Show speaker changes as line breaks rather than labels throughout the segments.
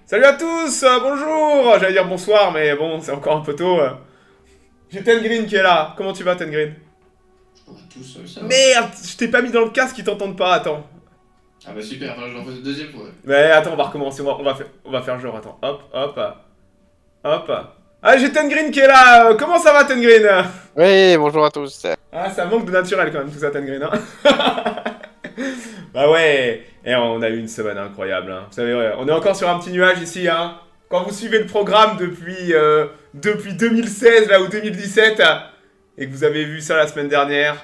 Salut à tous, bonjour. J'allais dire bonsoir, mais bon, c'est encore un peu tôt. J'ai Ten Green qui est là. Comment tu vas, Ten Green?
Bonjour à tous, ça va.
Merde, je t'ai pas mis dans le casque, ils t'entendent pas, attends.
Ah bah super, enfin je l'en fais une deuxième fois.
Mais attends, on va recommencer, on va faire genre, attends. Hop, hop, hop. Ah, j'ai Ten Green qui est là. Comment ça va, Ten Green?
Oui, bonjour à tous.
Ah, ça manque de naturel quand même, tout ça, Ten Green, hein. Bah ouais, et on a eu une semaine incroyable, hein. Vous savez, ouais, on est encore sur un petit nuage ici, hein. Quand vous suivez le programme depuis 2016 là ou 2017 et que vous avez vu ça la semaine dernière,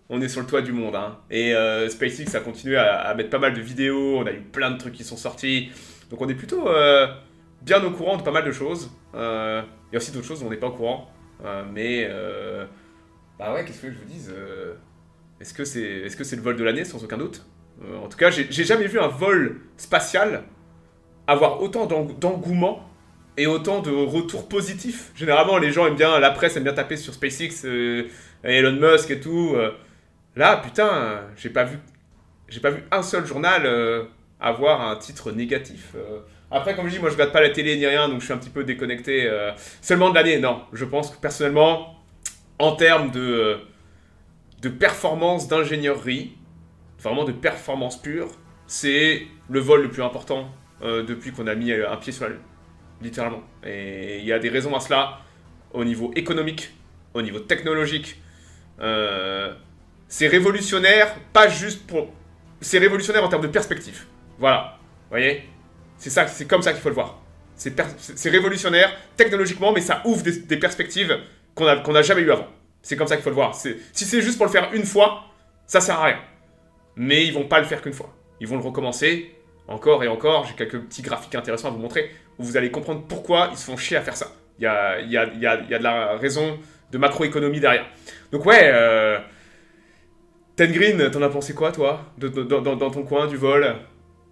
on est sur le toit du monde, hein. Et SpaceX a continué à mettre pas mal de vidéos, on a eu plein de trucs qui sont sortis, donc on est plutôt bien au courant de pas mal de choses. Il y a aussi d'autres choses dont on n'est pas au courant, bah ouais, qu'est-ce que je vous dise est-ce que c'est le vol de l'année, sans aucun doute? En tout cas, j'ai jamais vu un vol spatial avoir autant d'engouement et autant de retours positifs. Généralement, les gens aiment bien, la presse aime bien taper sur SpaceX, Elon Musk et tout. Là, putain, j'ai pas vu un seul journal avoir un titre négatif. Après, comme je dis, moi je regarde pas la télé ni rien, donc je suis un petit peu déconnecté. Seulement de l'année, non. Je pense que personnellement, en termes de performance d'ingénierie, vraiment de performance pure, c'est le vol le plus important depuis qu'on a mis un pied sur la Lune, littéralement. Et il y a des raisons à cela, au niveau économique, au niveau technologique. C'est révolutionnaire, pas juste pour... C'est révolutionnaire en termes de perspective. Voilà, vous voyez? C'est comme ça qu'il faut le voir. C'est révolutionnaire technologiquement, mais ça ouvre des perspectives qu'on a jamais eues avant. C'est comme ça qu'il faut le voir. Si c'est juste pour le faire une fois, ça sert à rien. Mais ils vont pas le faire qu'une fois. Ils vont le recommencer encore et encore. J'ai quelques petits graphiques intéressants à vous montrer où vous allez comprendre pourquoi ils se font chier à faire ça. Il y a de la raison de macroéconomie derrière. Donc ouais, Ten Green, t'en as pensé quoi toi dans ton coin du vol?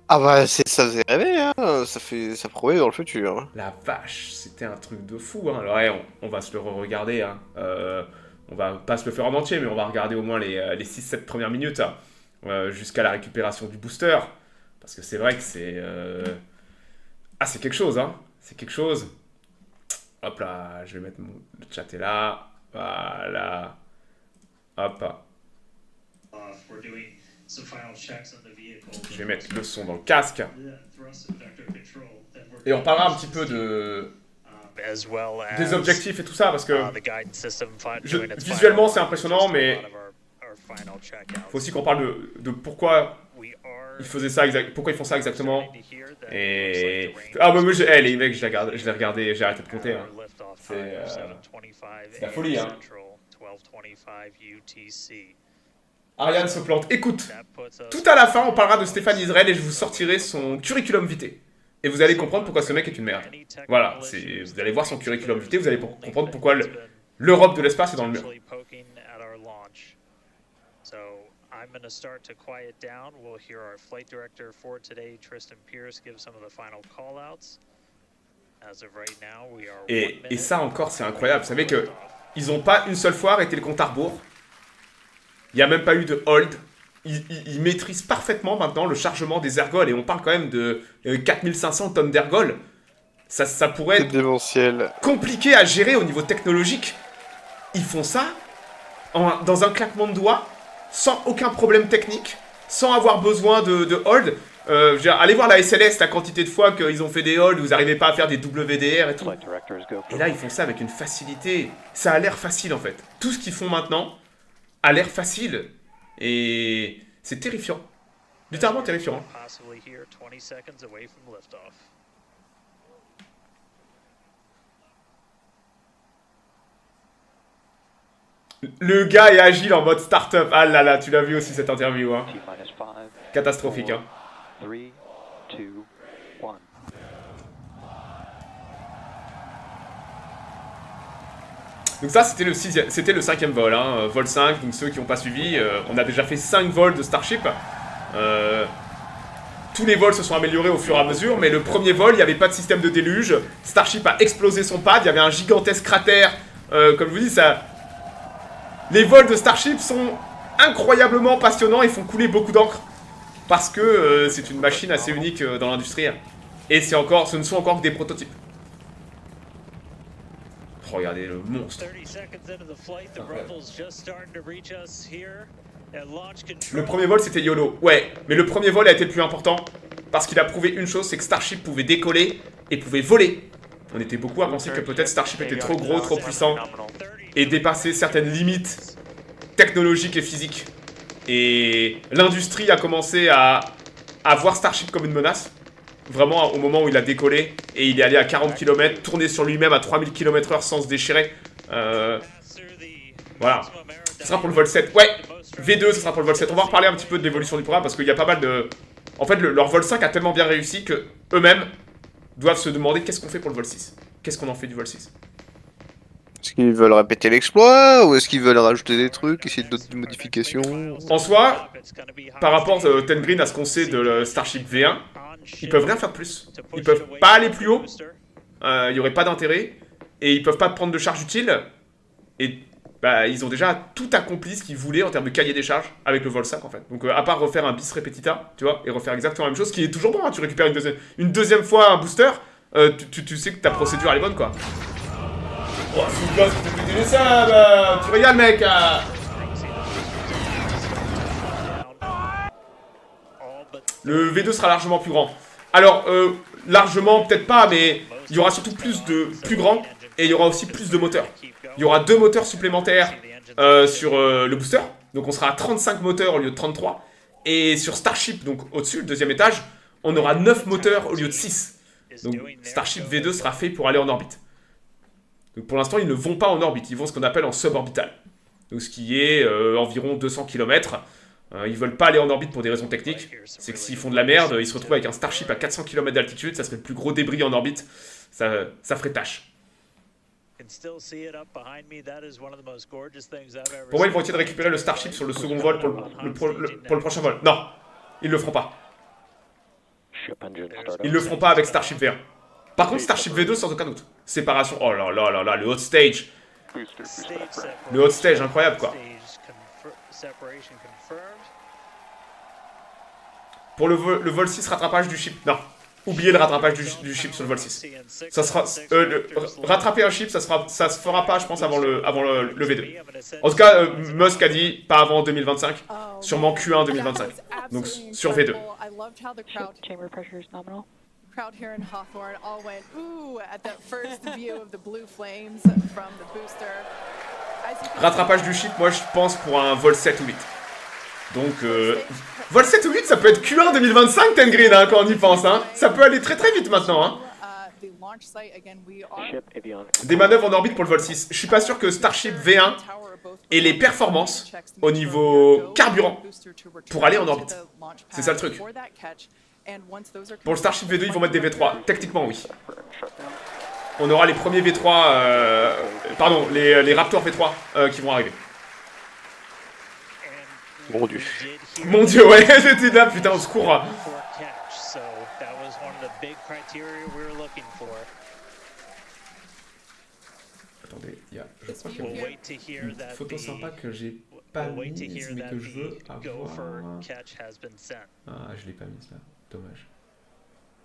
Ah bah ça faisait rêver, hein. Ça promet dans le futur.
La vache, c'était un truc de fou. Hein. Alors ouais, on va se le re-regarder. Hein. On va pas se le faire en entier, mais on va regarder au moins les 6-7 premières minutes jusqu'à la récupération du booster. Parce que c'est vrai que c'est... Ah, c'est quelque chose, hein. C'est quelque chose. Hop là, je vais mettre le chat est là. Voilà. Hop. Je vais mettre le son dans le casque. Et on parlera un petit peu des objectifs et tout ça, parce que visuellement c'est impressionnant, mais il faut aussi qu'on parle de pourquoi ils faisaient ça, pourquoi ils font ça exactement. Et ah bah moi les mecs, je l'ai regardé, j'ai arrêté de compter. Hein. C'est la folie. Hein. Ariane se plante. Écoute, tout à la fin, on parlera de Stéphane Israël et je vous sortirai son curriculum vitae. Et vous allez comprendre pourquoi ce mec est une merde. Voilà, vous allez voir son curriculum vitae, vous allez comprendre pourquoi l'Europe de l'espace est dans le mur.
I'm going to start to quiet down. We'll hear our flight director for today, Tristan Pierce, give some of the final call-outs. As of right now, we are
et ça encore, c'est incroyable. Vous savez que ils n'ont pas une seule fois arrêté le compte à rebours. Il n'y a même pas eu de hold. Ils maîtrisent parfaitement maintenant le chargement des ergols. Et on parle quand même de 4500 tonnes d'ergols. Ça pourrait être
démentiel.
Compliqué à gérer au niveau technologique. Ils font ça dans un claquement de doigts, sans aucun problème technique, sans avoir besoin de hold. Allez voir la SLS, la quantité de fois qu'ils ont fait des holds, vous n'arrivez pas à faire des WDR et tout. Et là, ils font ça avec une facilité. Ça a l'air facile en fait. Tout ce qu'ils font maintenant a l'air facile. Et c'est terrifiant. Littéralement terrifiant. Le gars est agile en mode start-up. Ah là là, tu l'as vu aussi cette interview. Hein. Catastrophique. Hein. Donc ça, c'était le cinquième vol. Hein. Vol 5, donc ceux qui n'ont pas suivi. On a déjà fait 5 vols de Starship. Tous les vols se sont améliorés au fur et à mesure, mais le premier vol, il n'y avait pas de système de déluge. Starship a explosé son pad, il y avait un gigantesque cratère. Comme je vous dis, ça... Les vols de Starship sont incroyablement passionnants et font couler beaucoup d'encre. Parce que c'est une machine assez unique dans l'industrie. Et ce ne sont encore que des prototypes. Oh, regardez le monstre.
30 seconds into the flight, the
Incroyable.
ruffles just starting to reach us here at launch control.
Le premier vol c'était YOLO, ouais, mais le premier vol a été le plus important parce qu'il a prouvé une chose, c'est que Starship pouvait décoller et pouvait voler. On était beaucoup à penser que peut-être Starship était trop gros, trop puissant et dépassait certaines limites technologiques et physiques. Et l'industrie a commencé à voir Starship comme une menace. Vraiment au moment où il a décollé et il est allé à 40 km, tourné sur lui-même à 3000 km/h sans se déchirer. Voilà. Ce sera pour le vol 7. Ouais, V2 ce sera pour le vol 7. On va reparler un petit peu de l'évolution du programme parce qu'il y a pas mal de... En fait, leur vol 5 a tellement bien réussi que eux-mêmes doivent se demander qu'est-ce qu'on fait pour le vol 6. Qu'est-ce qu'on en fait du vol 6.
Est-ce qu'ils veulent répéter l'exploit ou est-ce qu'ils veulent rajouter des trucs, essayer d'autres modifications?
En soi, par rapport Ten Green à ce qu'on sait de le Starship V1, ils peuvent rien faire de plus. Ils peuvent pas aller plus haut, il y aurait pas d'intérêt, et ils peuvent pas prendre de charge utile, et bah, ils ont déjà tout accompli ce qu'ils voulaient en termes de cahier des charges avec le vol 5 en fait. Donc à part refaire un bis repetita, tu vois, et refaire exactement la même chose, ce qui est toujours bon, hein, tu récupères une deuxième fois un booster, tu sais que ta procédure elle est bonne quoi. Oh, c'est une gosse qui te fait des ça, bah, tu régales mec Le V2 sera largement plus grand. Alors, largement, peut-être pas, mais il y aura surtout plus grand, et il y aura aussi plus de moteurs. Il y aura 2 moteurs supplémentaires sur le booster, donc on sera à 35 moteurs au lieu de 33. Et sur Starship, donc au-dessus, le deuxième étage, on aura 9 moteurs au lieu de 6. Donc Starship V2 sera fait pour aller en orbite. Donc pour l'instant, ils ne vont pas en orbite, ils vont ce qu'on appelle en suborbital. Donc ce qui est environ 200 km. Ils veulent pas aller en orbite pour des raisons techniques. C'est que s'ils font de la merde, ils se retrouvent avec un Starship à 400 km d'altitude, ça serait le plus gros débris en orbite. Ça ferait tâche. Pour moi, ils vont essayer de récupérer le Starship sur le second vol pour le prochain vol. Non, ils le feront pas. Ils le feront pas avec Starship V1. Par contre, Starship V2 sans aucun doute. Séparation. Oh là là là là, le hot stage. Le hot stage, incroyable quoi. Pour le vol 6, rattrapage du ship. Non, oubliez le rattrapage du ship sur le vol 6. Ça sera, rattraper un ship, ça se fera pas, je pense, avant le V2. En tout cas, Musk a dit pas avant 2025, sûrement Q1 2025. Donc sur V2.
Chamber pressure is nominal.
Crowd here in Hawthorne all went ooh at that first view of the blue flames from the booster.
Rattrapage du ship, moi je pense pour un vol 7 ou 8. Donc, vol 7 ou 8, ça peut être Q1 2025, Ten Green, hein, quand on y pense. Hein. Ça peut aller très très vite maintenant. Hein. Des manœuvres en orbite pour le vol 6. Je suis pas sûr que Starship V1 ait les performances au niveau carburant pour aller en orbite. C'est ça le truc. Pour le Starship V2, ils vont mettre des V3. Techniquement, oui. On aura les premiers V3... pardon, les Raptor V3 qui vont arriver.
Mon dieu.
Mon dieu, ouais, j'étais là, putain, au secours. Attendez, il y a... Je crois qu'il y a une photo sympa que j'ai pas mise, mais que je veux avoir... Ah, je l'ai pas mise là. Dommage.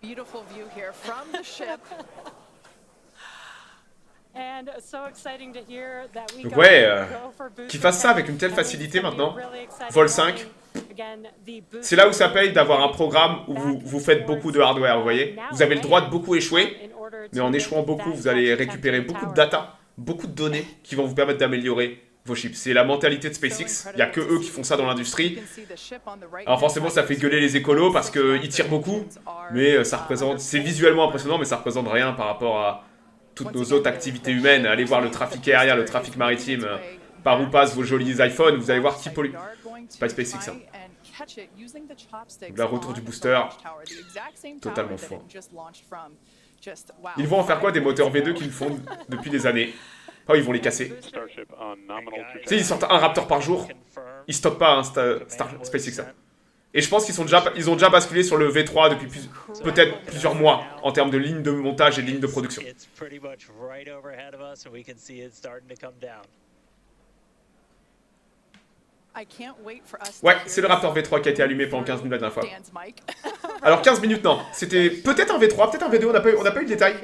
Beautiful view here from the ship.
Donc ouais, qu'ils fassent ça avec une telle facilité maintenant, vol 5, c'est là où ça paye d'avoir un programme où vous faites beaucoup de hardware, vous voyez. Vous avez le droit de beaucoup échouer, mais en échouant beaucoup, vous allez récupérer beaucoup de data, beaucoup de données qui vont vous permettre d'améliorer vos chips. C'est la mentalité de SpaceX, il n'y a que eux qui font ça dans l'industrie. Alors forcément ça fait gueuler les écolos parce qu'ils tirent beaucoup, mais ça représente, c'est visuellement impressionnant, mais ça représente rien par rapport à toutes nos autres activités humaines. Allez voir le trafic aérien, le trafic maritime, par où passent vos jolis iPhones, vous allez voir qui pollue. C'est pas SpaceX, hein. Donc là, retour du booster, totalement fou. Ils vont en faire quoi des moteurs V2 qu'ils font depuis des années? Oh, ils vont les casser. Tu sais, ils sortent un Raptor par jour, ils stoppent pas hein, SpaceX. Hein. Et je pense qu'ils ont déjà basculé sur le V3 depuis peut-être plusieurs mois en termes de lignes de montage et de lignes de production. Ouais, c'est le Raptor V3 qui a été allumé pendant 15 minutes la dernière fois. Alors 15 minutes non, c'était peut-être un V3, peut-être un V2, on n'a pas eu le détail.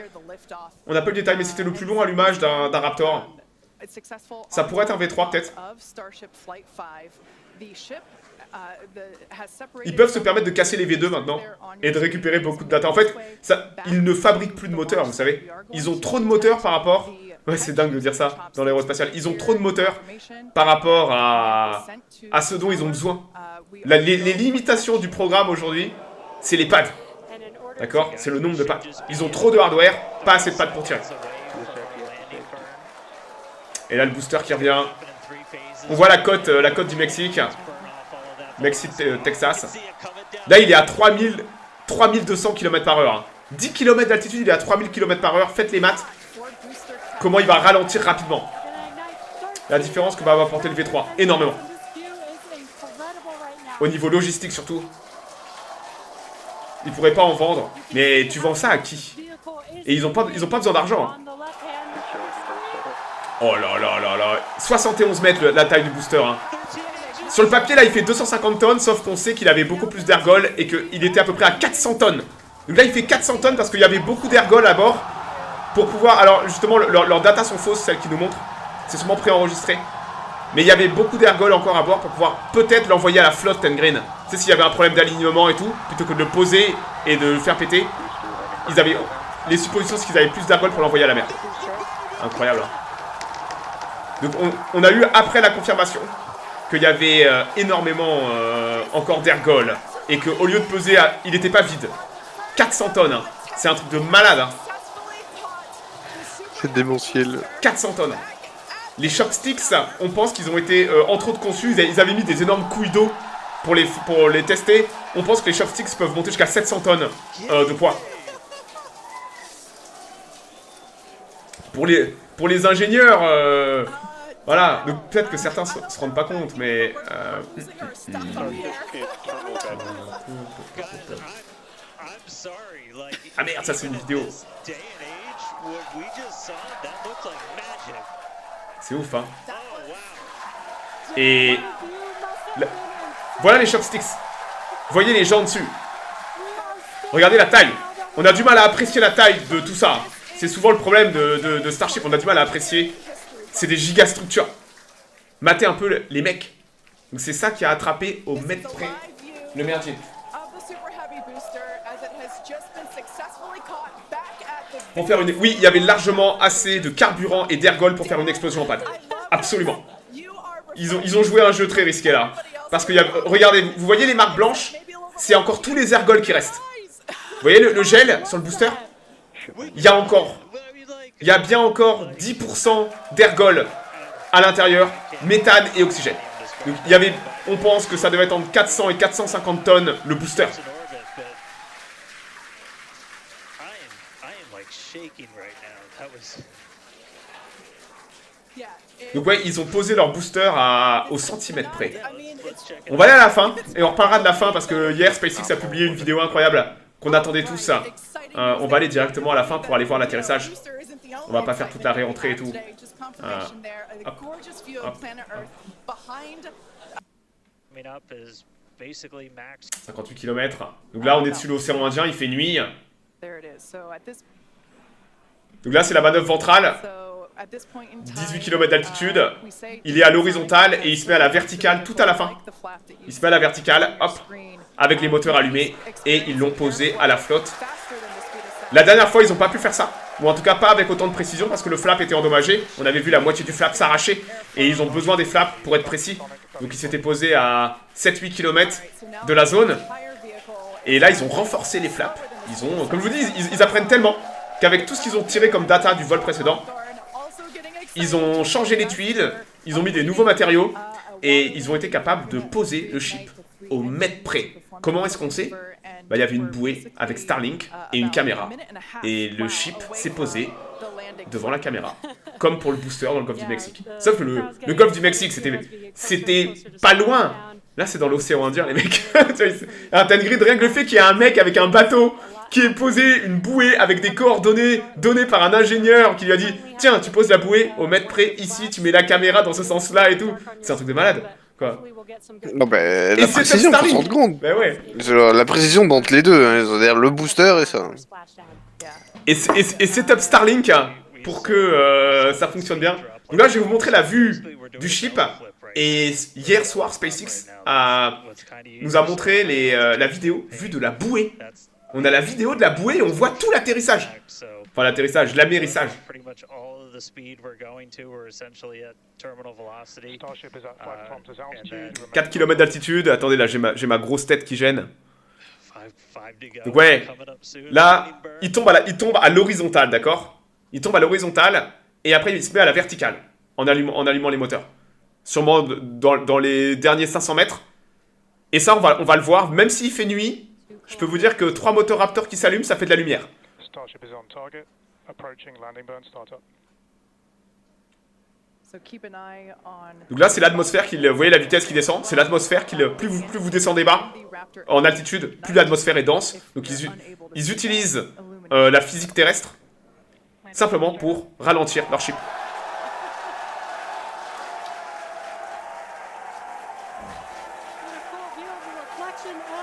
On n'a pas eu le détail, mais c'était le plus long allumage d'un Raptor. Ça pourrait être un V3 peut-être. Ils peuvent se permettre de casser les V2 maintenant et de récupérer beaucoup de data. En fait, ils ne fabriquent plus de moteurs, vous savez. Ils ont trop de moteurs par rapport... Ouais, c'est dingue de dire ça dans l'aérospatial. Ils ont trop de moteurs par rapport à ce dont ils ont besoin. Les limitations du programme aujourd'hui, c'est les pads. D'accord? C'est le nombre de pads. Ils ont trop de hardware, pas assez de pads pour tirer. Et là, le booster qui revient. On voit la côte du Mexique. Mexique, Texas. Là, il est à 3200 km/h. 10 km d'altitude, il est à 3000 km/h. Faites les maths. Comment il va ralentir rapidement. La différence que va apporter le V3. Énormément. Au niveau logistique, surtout. Ils pourraient pas en vendre. Mais tu vends ça à qui? Et ils ont pas besoin d'argent. Hein. Oh là là là là. 71 mètres la taille du booster. Hein. Sur le papier, là, il fait 250 tonnes, sauf qu'on sait qu'il avait beaucoup plus d'ergols et qu'il était à peu près à 400 tonnes. Donc là, il fait 400 tonnes parce qu'il y avait beaucoup d'ergols à bord pour pouvoir... Alors, justement, leurs datas sont fausses, celles qui nous montrent. C'est sûrement préenregistré. Mais il y avait beaucoup d'ergols encore à bord pour pouvoir peut-être l'envoyer à la flotte Tengreen. Tu sais, s'il y avait un problème d'alignement et tout, plutôt que de le poser et de le faire péter, ils avaient... Les suppositions, c'est qu'ils avaient plus d'ergols pour l'envoyer à la mer. Incroyable, hein. Donc, on a eu, après la confirmation, qu'il y avait énormément encore d'ergols et qu'au lieu de peser, il n'était pas vide. 400 tonnes, hein. C'est un truc de malade. Hein.
C'est démentiel.
400 tonnes. Les chopsticks, on pense qu'ils ont été entre autres conçus, ils avaient mis des énormes couilles d'eau pour les tester. On pense que les chopsticks peuvent monter jusqu'à 700 tonnes de poids. Pour les ingénieurs... Voilà, donc peut-être que certains se rendent pas compte, mais... Ah merde, ça c'est une vidéo. C'est ouf, hein. Et... Voilà les chopsticks. Voyez les gens dessus. Regardez la taille. On a du mal à apprécier la taille de tout ça. C'est souvent le problème de Starship, on a du mal à apprécier. C'est des gigastructures. Matez un peu les mecs. Donc c'est ça qui a attrapé au mètre près le merdier. Pour faire une... Oui, il y avait largement assez de carburant et d'ergol pour faire une explosion en pad. Absolument. Ils ont joué à un jeu très risqué là. Parce que, regardez, vous voyez les marques blanches? C'est encore tous les ergols qui restent. Vous voyez le gel sur le booster? Il y a bien encore 10% d'ergol à l'intérieur, méthane et oxygène. Donc on pense que ça devait être entre 400 et 450 tonnes le booster. Donc ouais, ils ont posé leur booster au centimètre près. On va aller à la fin, et on reparlera de la fin parce que hier SpaceX a publié une vidéo incroyable qu'on attendait tous. On va aller directement à la fin pour aller voir l'atterrissage. On va pas faire toute la réentrée et tout. Hop, hop, hop. 58 km. Donc là, on est dessus l'océan Indien, il fait nuit. Donc là, c'est la manœuvre ventrale. 18 km d'altitude. Il est à l'horizontale et il se met à la verticale tout à la fin. Il se met à la verticale, hop, avec les moteurs allumés. Et ils l'ont posé à la flotte. La dernière fois, ils n'ont pas pu faire ça. Ou en tout cas, pas avec autant de précision parce que le flap était endommagé. On avait vu la moitié du flap s'arracher. Et ils ont besoin des flaps pour être précis. Donc ils s'étaient posés à 7-8 km de la zone. Et là, ils ont renforcé les flaps. Comme je vous dis, ils apprennent tellement qu'avec tout ce qu'ils ont tiré comme data du vol précédent, ils ont changé les tuiles, ils ont mis des nouveaux matériaux et ils ont été capables de poser le chip au mètre près. Comment est-ce qu'on sait? Il y avait une bouée avec Starlink et une caméra. Et le chip s'est posé devant la caméra. Comme pour le booster dans le golfe du Mexique. Sauf que le golfe du Mexique, c'était pas loin. Là, c'est dans l'océan Indien, les mecs. Un Tengreen, rien que le fait qu'il y ait un mec avec un bateau qui ait posé une bouée avec des coordonnées données par un ingénieur qui lui a dit « Tiens, tu poses la bouée au mètre près, ici, tu mets la caméra dans ce sens-là et tout. » C'est un truc de malade. Quoi?
Non, bah,
Et
la
c'est
précision, faut se
Starlink.
rendre compte.
Bah ouais.
La précision entre les deux, hein, c'est-à-dire le booster et ça.
Yeah.
Et setup Starlink pour que ça fonctionne bien. Donc là, je vais vous montrer la vue du ship. Et hier soir, SpaceX nous a montré la vidéo vue de la bouée. On a la vidéo de la bouée et on voit tout l'atterrissage. Enfin, l'atterrissage, l'amérissage. 4 km d'altitude. Attendez, là, j'ai ma grosse tête qui gêne. Donc ouais, là, il tombe à l'horizontale, d'accord? Il tombe à l'horizontale et après il se met à la verticale en allumant les moteurs. Sûrement dans les derniers 500 mètres. Et ça, on va le voir, même s'il fait nuit, je peux vous dire que 3 moteurs Raptor qui s'allument, ça fait de la lumière.
So keep an eye on.
Donc là, c'est l'atmosphère vous voyez la vitesse qui descend, c'est l'atmosphère plus vous descendez bas, en altitude, plus l'atmosphère est dense. Donc ils utilisent la physique terrestre simplement pour ralentir leur ship.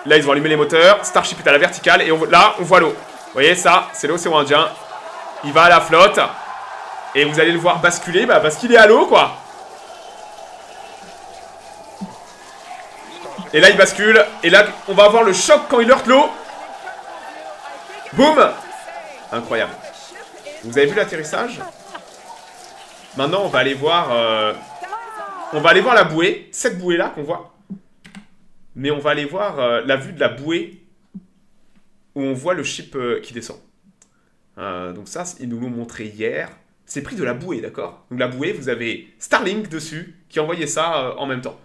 Là, ils ont allumé les moteurs, Starship est à la verticale, et là, on voit l'eau. Vous voyez, ça, c'est l'océan Indien. Il va à la flotte, et vous allez le voir basculer, parce qu'il est à l'eau, quoi. Et là, il bascule, et là, on va avoir le choc quand il heurte l'eau. Boum! Incroyable. Vous avez vu l'atterrissage? Maintenant, on va aller voir la bouée, cette bouée-là qu'on voit. Mais on va aller voir la vue de la bouée où on voit le ship qui descend. Donc ça, ils nous l'ont montré hier. C'est pris de la bouée, d'accord? Donc la bouée, vous avez Starlink dessus qui envoyait ça en même temps.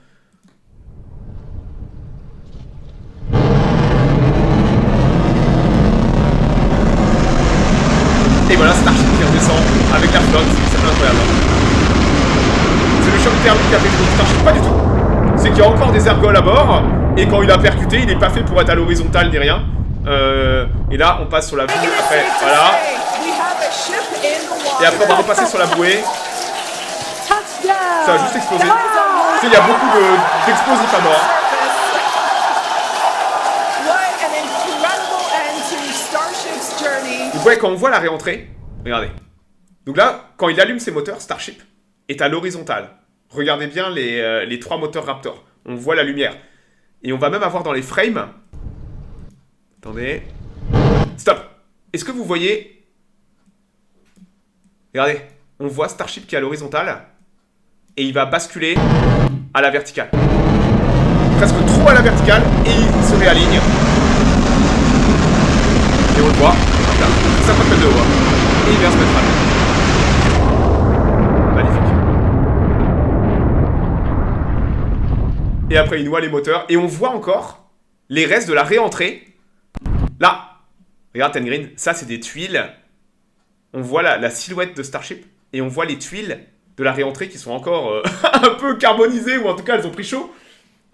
Et voilà, Starship qui redescend avec la flotte. C'est incroyable. C'est le choc thermique qui a fait que Starship, pas du tout. C'est qu'il y a encore des ergols à bord, et quand il a percuté, il n'est pas fait pour être à l'horizontale ni rien. Et là, on passe sur la bouée. Après, voilà. Et après, on va repasser sur la bouée. Ça a juste explosé. Tu sais, il y a beaucoup d'explosifs à bord. Donc ouais, quand on voit la réentrée, regardez. Donc là, quand il allume ses moteurs, Starship est à l'horizontale. Regardez bien les 3 moteurs Raptor. On voit la lumière. Et on va même avoir dans les frames... Attendez. Stop. Est-ce que vous voyez... Regardez. On voit Starship qui est à l'horizontale. Et il va basculer à la verticale. Presque trop à la verticale. Et il se réaligne. Et on le voit. Là, 50 mètres de haut. Et il vient se mettre à l'eau. Et après, il noie les moteurs. Et on voit encore les restes de la réentrée. Là, regarde Tengreen, ça c'est des tuiles. On voit la silhouette de Starship. Et on voit les tuiles de la réentrée qui sont encore un peu carbonisées. Ou en tout cas, elles ont pris chaud.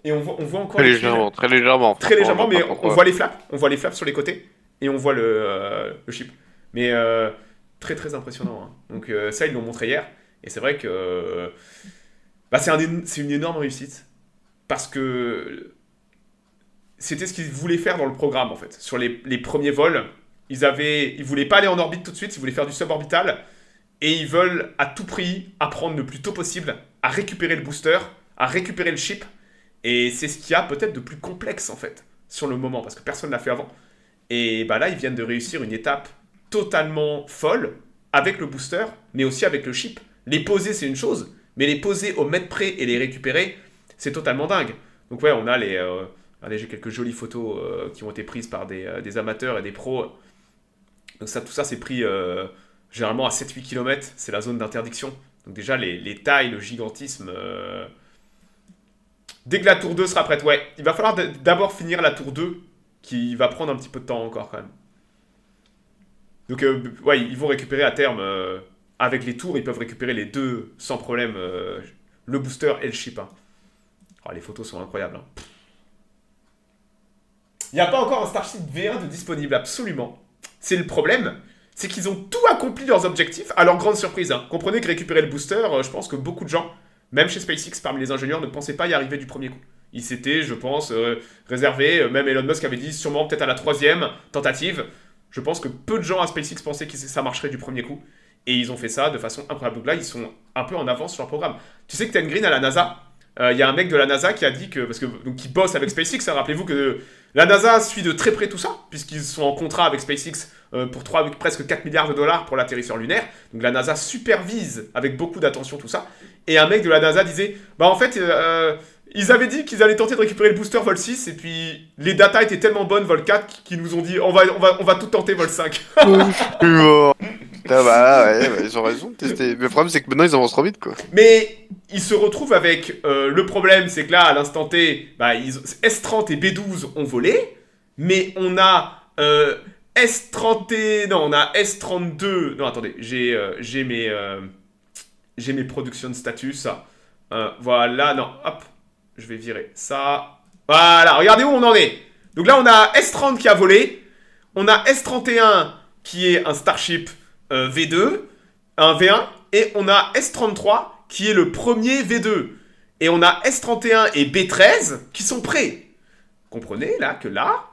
Et on voit encore
très légèrement, très légèrement.
Très légèrement, mais on voit les flaps. On voit les flaps sur les côtés. Et on voit le ship. Mais très très impressionnant. Hein. Donc ça, ils l'ont montré hier. Et c'est vrai que c'est une énorme réussite. Parce que c'était ce qu'ils voulaient faire dans le programme, en fait. Sur les premiers vols, ils voulaient pas aller en orbite tout de suite, ils voulaient faire du suborbital. Et ils veulent à tout prix apprendre le plus tôt possible à récupérer le booster, à récupérer le ship. Et c'est ce qu'il y a peut-être de plus complexe, en fait, sur le moment, parce que personne ne l'a fait avant. Et là, ils viennent de réussir une étape totalement folle, avec le booster, mais aussi avec le ship. Les poser, c'est une chose, mais les poser au mètre près et les récupérer, c'est totalement dingue. Donc ouais, on a regardez, j'ai quelques jolies photos qui ont été prises par des amateurs et des pros. Donc tout ça, c'est pris généralement à 7-8 km, c'est la zone d'interdiction. Donc déjà, les tailles, le gigantisme... Dès que la tour 2 sera prête, ouais, il va falloir d'abord finir la tour 2, qui va prendre un petit peu de temps encore quand même. Donc ouais, ils vont récupérer à terme, avec les tours, ils peuvent récupérer les deux sans problème, le booster et le ship. Hein. Oh, les photos sont incroyables. Hein. Il n'y a pas encore un Starship V1 de disponible, absolument. C'est le problème, c'est qu'ils ont tout accompli leurs objectifs, à leur grande surprise. Hein. Comprenez que récupérer le booster, je pense que beaucoup de gens même chez SpaceX, parmi les ingénieurs, ne pensaient pas y arriver du premier coup. Ils s'étaient, je pense, réservés, même Elon Musk avait dit sûrement peut-être à la 3e tentative. Je pense que peu de gens à SpaceX pensaient que ça marcherait du premier coup. Et ils ont fait ça de façon incroyable. Donc là, ils sont un peu en avance sur leur programme. Tu sais que Ten Green à la NASA, il y a un mec de la NASA qui a dit que, parce que donc qui bosse avec SpaceX, hein, rappelez-vous que la NASA suit de très près tout ça, puisqu'ils sont en contrat avec SpaceX pour presque 4 milliards de dollars pour l'atterrisseur lunaire. Donc la NASA supervise avec beaucoup d'attention tout ça. Et un mec de la NASA disait, bah en fait, ils avaient dit qu'ils allaient tenter de récupérer le booster vol 6, et puis les datas étaient tellement bonnes vol 4 qu'ils nous ont dit, on va tout tenter vol 5.
Putain, bah ouais, bah, ils ont raison de tester. Mais le problème, c'est que maintenant, ils avancent trop vite, quoi.
Mais ils se retrouvent avec le problème, c'est que là, à l'instant T, bah, S30 et B12 ont volé, mais on a S30 non, on a S32. Non, attendez, j'ai mes production status. Voilà, non, hop, je vais virer ça. Voilà, regardez où on en est. Donc là, on a S30 qui a volé, on a S31 qui est un Starship V2, un V1, et on a S33 qui est le premier V2. Et on a S31 et B13 qui sont prêts. Comprenez là que là,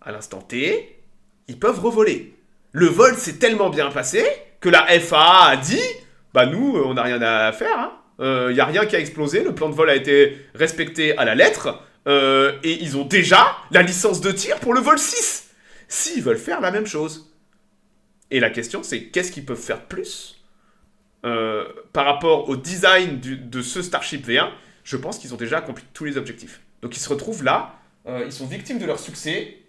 à l'instant T, ils peuvent revoler. Le vol s'est tellement bien passé que la FAA a dit, bah nous, on n'a rien à faire, hein. Y a rien qui a explosé, le plan de vol a été respecté à la lettre, et ils ont déjà la licence de tir pour le vol 6. S'ils veulent faire la même chose. Et la question, c'est qu'est-ce qu'ils peuvent faire de plus par rapport au design de ce Starship V1. Je pense qu'ils ont déjà accompli tous les objectifs. Donc ils se retrouvent là, ils sont victimes de leur succès.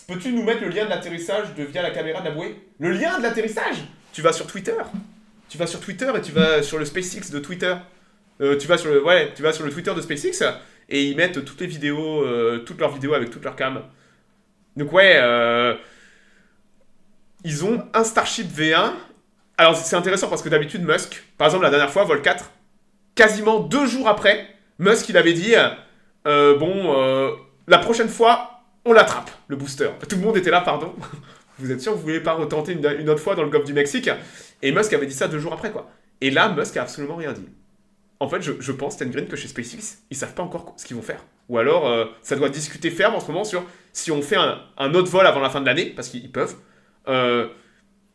Peux-tu nous mettre le lien de l'atterrissage via la caméra de la bouée? Le lien de l'atterrissage? Tu vas sur Twitter. Tu vas sur Twitter et tu vas sur le SpaceX de Twitter. Tu vas sur le Twitter de SpaceX et ils mettent toutes les vidéos, toutes leurs vidéos avec toutes leurs cams. Donc ouais, ils ont un Starship V1. Alors c'est intéressant parce que d'habitude Musk, par exemple la dernière fois, vol 4, quasiment 2 jours après, Musk il avait dit la prochaine fois on l'attrape, le booster. Tout le monde était là, pardon. Vous êtes sûr que vous voulez pas retenter une autre fois dans le golfe du Mexique? Et Musk avait dit ça 2 jours après, quoi. Et là, Musk a absolument rien dit. En fait, je pense, Ten Green, que chez SpaceX, ils savent pas encore ce qu'ils vont faire. Ou alors, ça doit discuter ferme en ce moment sur si on fait un autre vol avant la fin de l'année, parce qu'ils peuvent.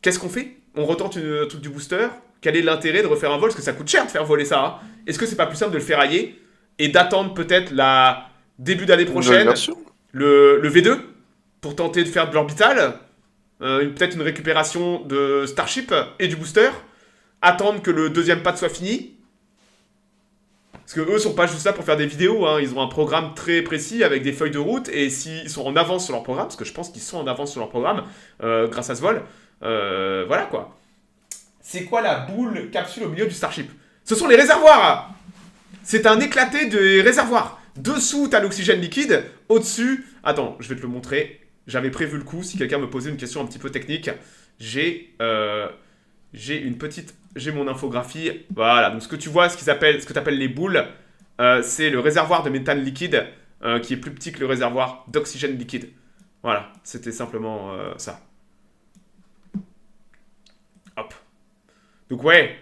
Qu'est-ce qu'on fait? On retente un truc du booster? Quel est l'intérêt de refaire un vol? Parce que ça coûte cher de faire voler ça. Hein. Est-ce que c'est pas plus simple de le ferrailler et d'attendre peut-être la début d'année prochaine le V2 pour tenter de faire de l'orbital, peut-être une récupération de Starship et du booster, attendre que le deuxième pad soit fini. Parce que eux sont pas juste là pour faire des vidéos, hein. Ils ont un programme très précis avec des feuilles de route, et s'ils sont en avance sur leur programme, parce que je pense qu'ils sont en avance sur leur programme grâce à ce vol, voilà quoi. C'est quoi la boule capsule au milieu du Starship? Ce sont les réservoirs. C'est un éclaté de réservoirs. Dessous, t'as l'oxygène liquide. Au-dessus, attends, je vais te le montrer. J'avais prévu le coup si quelqu'un me posait une question un petit peu technique. J'ai mon infographie. Voilà, donc ce que tu vois, ce que t'appelles les boules, c'est le réservoir de méthane liquide qui est plus petit que le réservoir d'oxygène liquide. Voilà, c'était simplement ça. Hop. Donc ouais,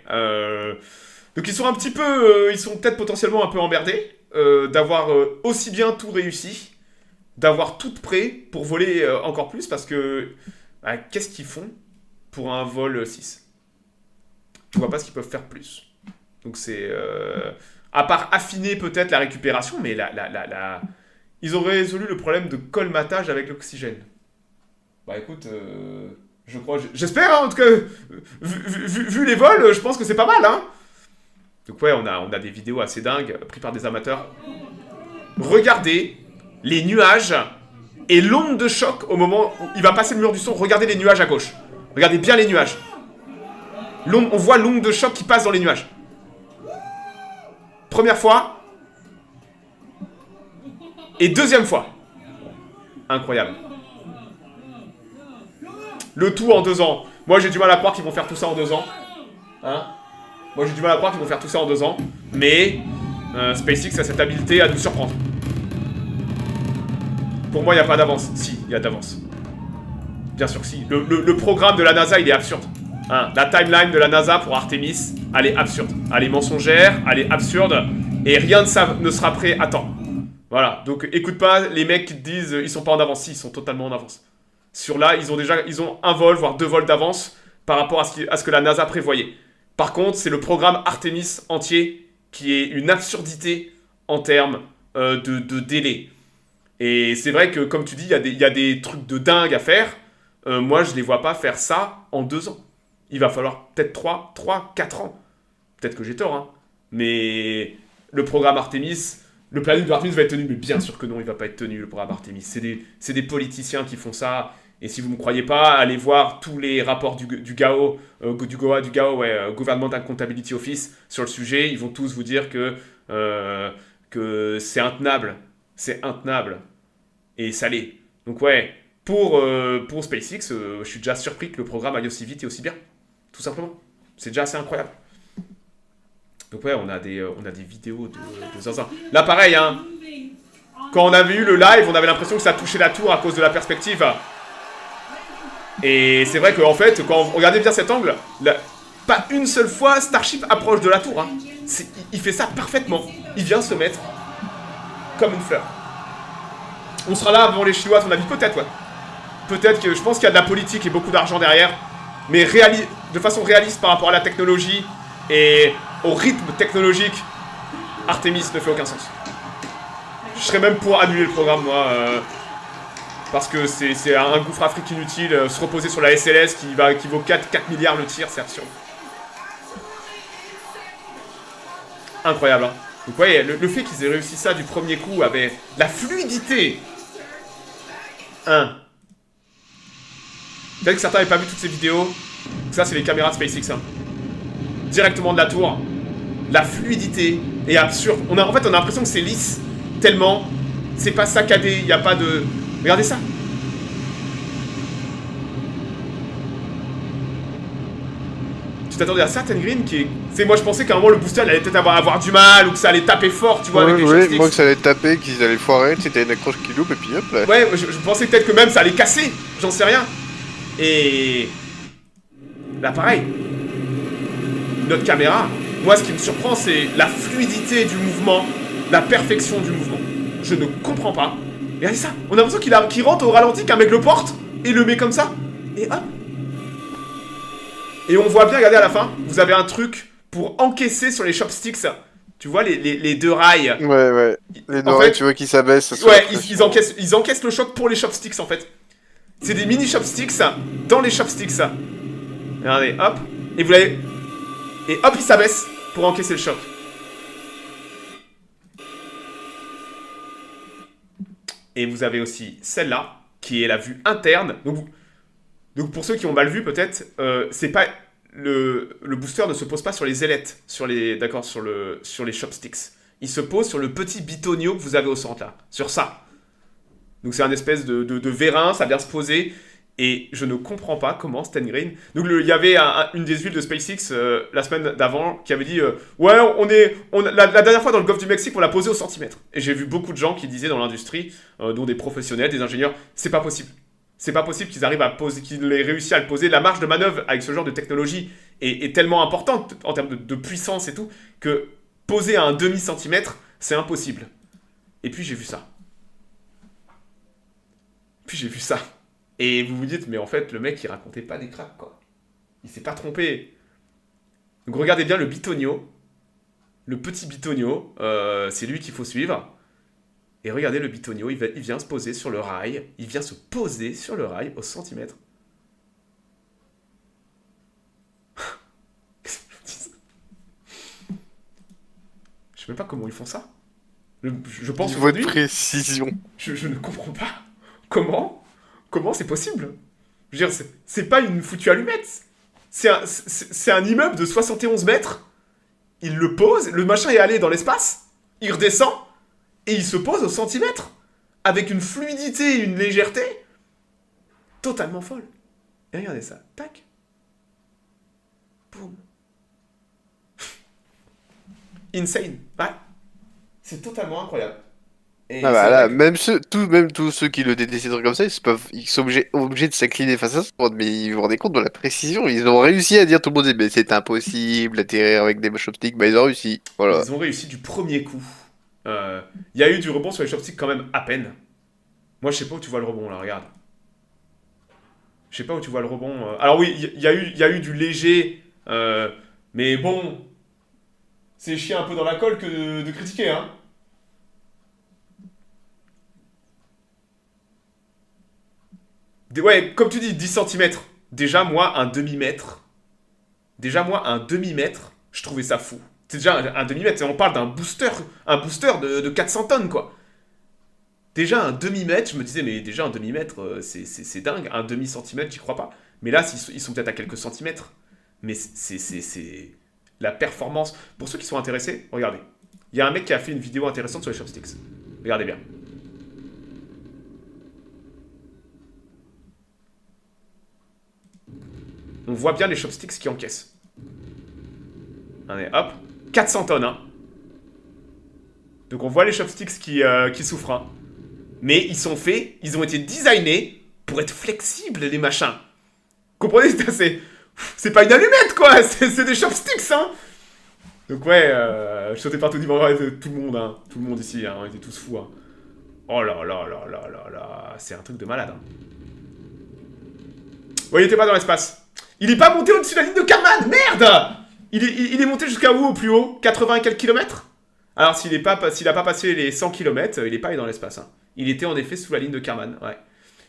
donc ils sont un petit peu, ils sont peut-être potentiellement un peu emmerdés d'avoir aussi bien tout réussi, d'avoir tout prêt pour voler encore plus, parce que qu'est-ce qu'ils font pour un vol 6? Je vois pas ce qu'ils peuvent faire plus. Donc c'est à part affiner peut-être la récupération, mais ils ont résolu le problème de colmatage avec l'oxygène. Bah écoute, je crois, j'espère, hein, en tout cas, vu les vols, je pense que c'est pas mal, hein. Donc ouais, on a des vidéos assez dingues, prises par des amateurs. Regardez les nuages et l'onde de choc au moment où il va passer le mur du son. Regardez les nuages à gauche. Regardez bien les nuages. On voit l'onde de choc qui passe dans les nuages. Première fois. Et deuxième fois. Incroyable. Le tout en 2 ans. Moi, j'ai du mal à croire qu'ils vont faire tout ça en 2 ans. Hein? Moi, j'ai du mal à croire qu'ils vont faire tout ça en 2 ans. Mais SpaceX a cette habileté à nous surprendre. Pour moi, il n'y a pas d'avance. Si, il y a d'avance. Bien sûr que si. Le programme de la NASA, il est absurde. Hein, la timeline de la NASA pour Artemis, elle est absurde. Elle est mensongère, elle est absurde. Et rien de ça ne sera prêt à temps. Voilà, donc écoute pas les mecs qui te disent ils sont pas en avance. Si, ils sont totalement en avance. Sur là, ils ont un vol, voire 2 vols d'avance par rapport à ce que la NASA prévoyait. Par contre, c'est le programme Artemis entier qui est une absurdité en termes de délai. Et c'est vrai que, comme tu dis, il y a des trucs de dingue à faire. Moi, je les vois pas faire ça en 2 ans. Il va falloir peut-être 3, 4 ans. Peut-être que j'ai tort, hein. Mais le programme Artemis, le planning de Artemis va être tenu, mais bien sûr que non, il va pas être tenu, le programme Artemis. C'est des politiciens qui font ça. Et si vous ne me croyez pas, allez voir tous les rapports du GAO, Government Accountability Office, sur le sujet. Ils vont tous vous dire que c'est intenable. C'est intenable. Et ça l'est. Donc ouais, pour SpaceX, je suis déjà surpris que le programme aille aussi vite et aussi bien. Tout simplement. C'est déjà assez incroyable. Donc ouais, on a des vidéos de zinzin. Là pareil, hein. Quand on avait eu le live, on avait l'impression que ça touchait la tour à cause de la perspective. Et c'est vrai qu'en fait, quand on regardait bien cet angle, pas une seule fois Starship approche de la tour. Hein. Il fait ça parfaitement. Il vient se mettre comme une fleur. On sera là avant les Chinois, à ton avis? Peut-être, ouais. Peut-être que je pense qu'il y a de la politique et beaucoup d'argent derrière. Mais de façon réaliste par rapport à la technologie et au rythme technologique, Artemis ne fait aucun sens. Je serais même pour annuler le programme, moi. Parce que c'est un gouffre Afrique inutile. Se reposer sur la SLS qui vaut 4 milliards le tir, c'est absurde. Incroyable, hein. Donc ouais, le fait qu'ils aient réussi ça du premier coup avec la fluidité. Peut-être que certains n'avaient pas vu toutes ces vidéos. Donc ça, c'est les caméras de SpaceX. Hein. Directement de la tour. La fluidité est absurde. En fait, on a l'impression que c'est lisse. Tellement, c'est pas saccadé. Il n'y a pas de... Regardez ça. Tu t'attendais à ça, Ten Green qui est... C'est moi je pensais qu'à un moment le booster il allait peut-être avoir du mal ou que ça allait taper fort, tu vois, avec les chopsticks.
Moi que ça allait taper, qu'ils allaient foirer, c'était une accroche qui loupe et puis hop là.
Ouais, je pensais peut-être que même ça allait casser, j'en sais rien. Et... Là pareil. Notre caméra, moi ce qui me surprend c'est la fluidité du mouvement, la perfection du mouvement. Je ne comprends pas. Regardez ça, on a l'impression qu'il rentre au ralenti, qu'un mec le porte et le met comme ça. Et hop. Et on voit bien, regardez à la fin, vous avez un truc pour encaisser sur les chopsticks. Tu vois les 2 rails.
Ouais. Les 2 rails, tu vois, qui s'abaissent.
Ouais, ils encaissent le choc pour les chopsticks en fait. C'est des mini chopsticks dans les chopsticks. Regardez, hop. Et vous l'avez. Et hop, ils s'abaissent pour encaisser le choc. Et vous avez aussi celle-là, qui est la vue interne. Donc pour ceux qui ont mal vu peut-être, c'est pas le booster ne se pose pas sur les ailettes, sur les chopsticks. Il se pose sur le petit bitonio que vous avez au centre là, sur ça. Donc c'est un espèce de vérin, ça vient se poser. Et je ne comprends pas comment Stan Green... Donc il y avait une des huiles de SpaceX la semaine d'avant qui avait dit ouais, la dernière fois dans le golfe du Mexique, on l'a posé au centimètre. Et j'ai vu beaucoup de gens qui disaient dans l'industrie, dont des professionnels, des ingénieurs, c'est pas possible. C'est pas possible qu'ils arrivent à poser, qu'ils aient réussi à le poser. La marge de manœuvre avec ce genre de technologie est tellement importante en termes de puissance et tout, que poser à un demi-centimètre, c'est impossible. Et puis j'ai vu ça. Et vous vous dites, mais en fait, le mec, il racontait pas des cracks, quoi. Il s'est pas trompé. Donc regardez bien le bitonio. Le petit bitonio, c'est lui qu'il faut suivre. Et regardez le bitonio, il vient se poser sur le rail. Il vient se poser sur le rail au centimètre. Qu'est-ce que je dis? Je sais même pas comment ils font ça. Je pense
niveau de
aujourd'hui...
précision.
Je ne comprends pas. Comment c'est possible? Je veux dire, c'est pas une foutue allumette. C'est un immeuble de 71 mètres. Il le pose, le machin est allé dans l'espace. Il redescend. Et il se pose au centimètre. Avec une fluidité et une légèreté. Totalement folle. Et regardez ça. Tac. Boum. Insane. Ouais. C'est totalement incroyable. Et
Ah
c'est
bah là,
vrai que
même tous ceux qui le décident comme ça, ils sont obligés de s'incliner face à ça. Mais ils vous rendez compte de la précision. Ils ont réussi à dire, tout le monde dit, mais c'est impossible d'atterrir avec des chopsticks. Bah ils ont réussi. Voilà.
ils ont réussi du premier coup. Il y a eu du rebond sur les chopsticks quand même à peine. Moi, je sais pas où tu vois le rebond là, regarde. Je sais pas où tu vois le rebond. Alors oui, il y a eu du léger, mais bon, c'est chier un peu dans la colle que de critiquer, hein. Ouais, comme tu dis, 10 centimètres. Déjà, moi, un demi-mètre. Déjà, moi, un demi-mètre, je trouvais ça fou. C'est déjà un demi-mètre, on parle d'un booster, un booster de 400 tonnes, quoi. Déjà, un demi-mètre, je me disais, mais déjà, un demi-mètre, c'est dingue. Un demi-centimètre, j'y crois pas. Mais là, ils sont peut-être à quelques centimètres. Mais c'est la performance. Pour ceux qui sont intéressés, regardez. Il y a un mec qui a fait une vidéo intéressante sur les chopsticks. Regardez bien. On voit bien les chopsticks qui encaissent. Allez, hop. 400 tonnes, hein. Donc on voit les chopsticks qui souffrent, hein. Mais ils sont faits, ils ont été designés pour être flexibles, les machins. Comprenez? C'est pas une allumette, quoi. C'est des chopsticks, hein. Donc ouais, je sautais partout du monde, tout le monde, hein. Tout le monde ici, hein. On était tous fous, hein. Oh là là là là là là. C'est un truc de malade, hein. Ouais, il était pas dans l'espace. Il est pas monté au-dessus de la ligne de Kármán. Merde. Il est monté jusqu'à où au plus haut? 80 et quelques kilomètres. Alors s'il a pas passé les 100 km, il est pas allé dans l'espace, hein. Il était en effet sous la ligne de Kármán, ouais.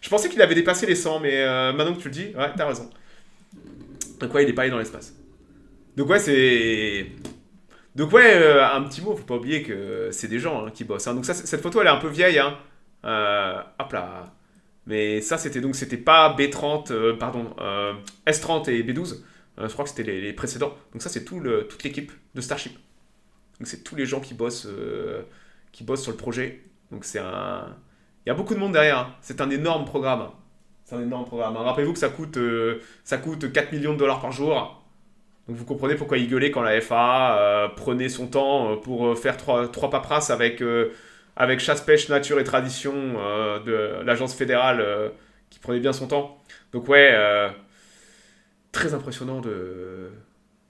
Je pensais qu'il avait dépassé les 100, mais maintenant que tu le dis, ouais, t'as raison. Donc ouais, il est pas allé dans l'espace. Donc ouais, c'est... Donc ouais, un petit mot, faut pas oublier que c'est des gens, hein, qui bossent, hein. Donc ça, cette photo, elle est un peu vieille, hein. Hop là. Mais ça, c'était pas B30, pardon, S30 et B12. Je crois que c'était les précédents. Donc ça, c'est toute l'équipe de Starship. Donc c'est tous les gens qui bossent sur le projet. Donc c'est un... Il y a beaucoup de monde derrière, hein. C'est un énorme programme. C'est un énorme programme, hein. Rappelez-vous que ça coûte 4 millions de dollars par jour. Donc vous comprenez pourquoi il gueulait quand la FAA prenait son temps pour faire trois paperasses avec chasse, pêche, nature et tradition de l'agence fédérale qui prenait bien son temps. Donc ouais, très impressionnant de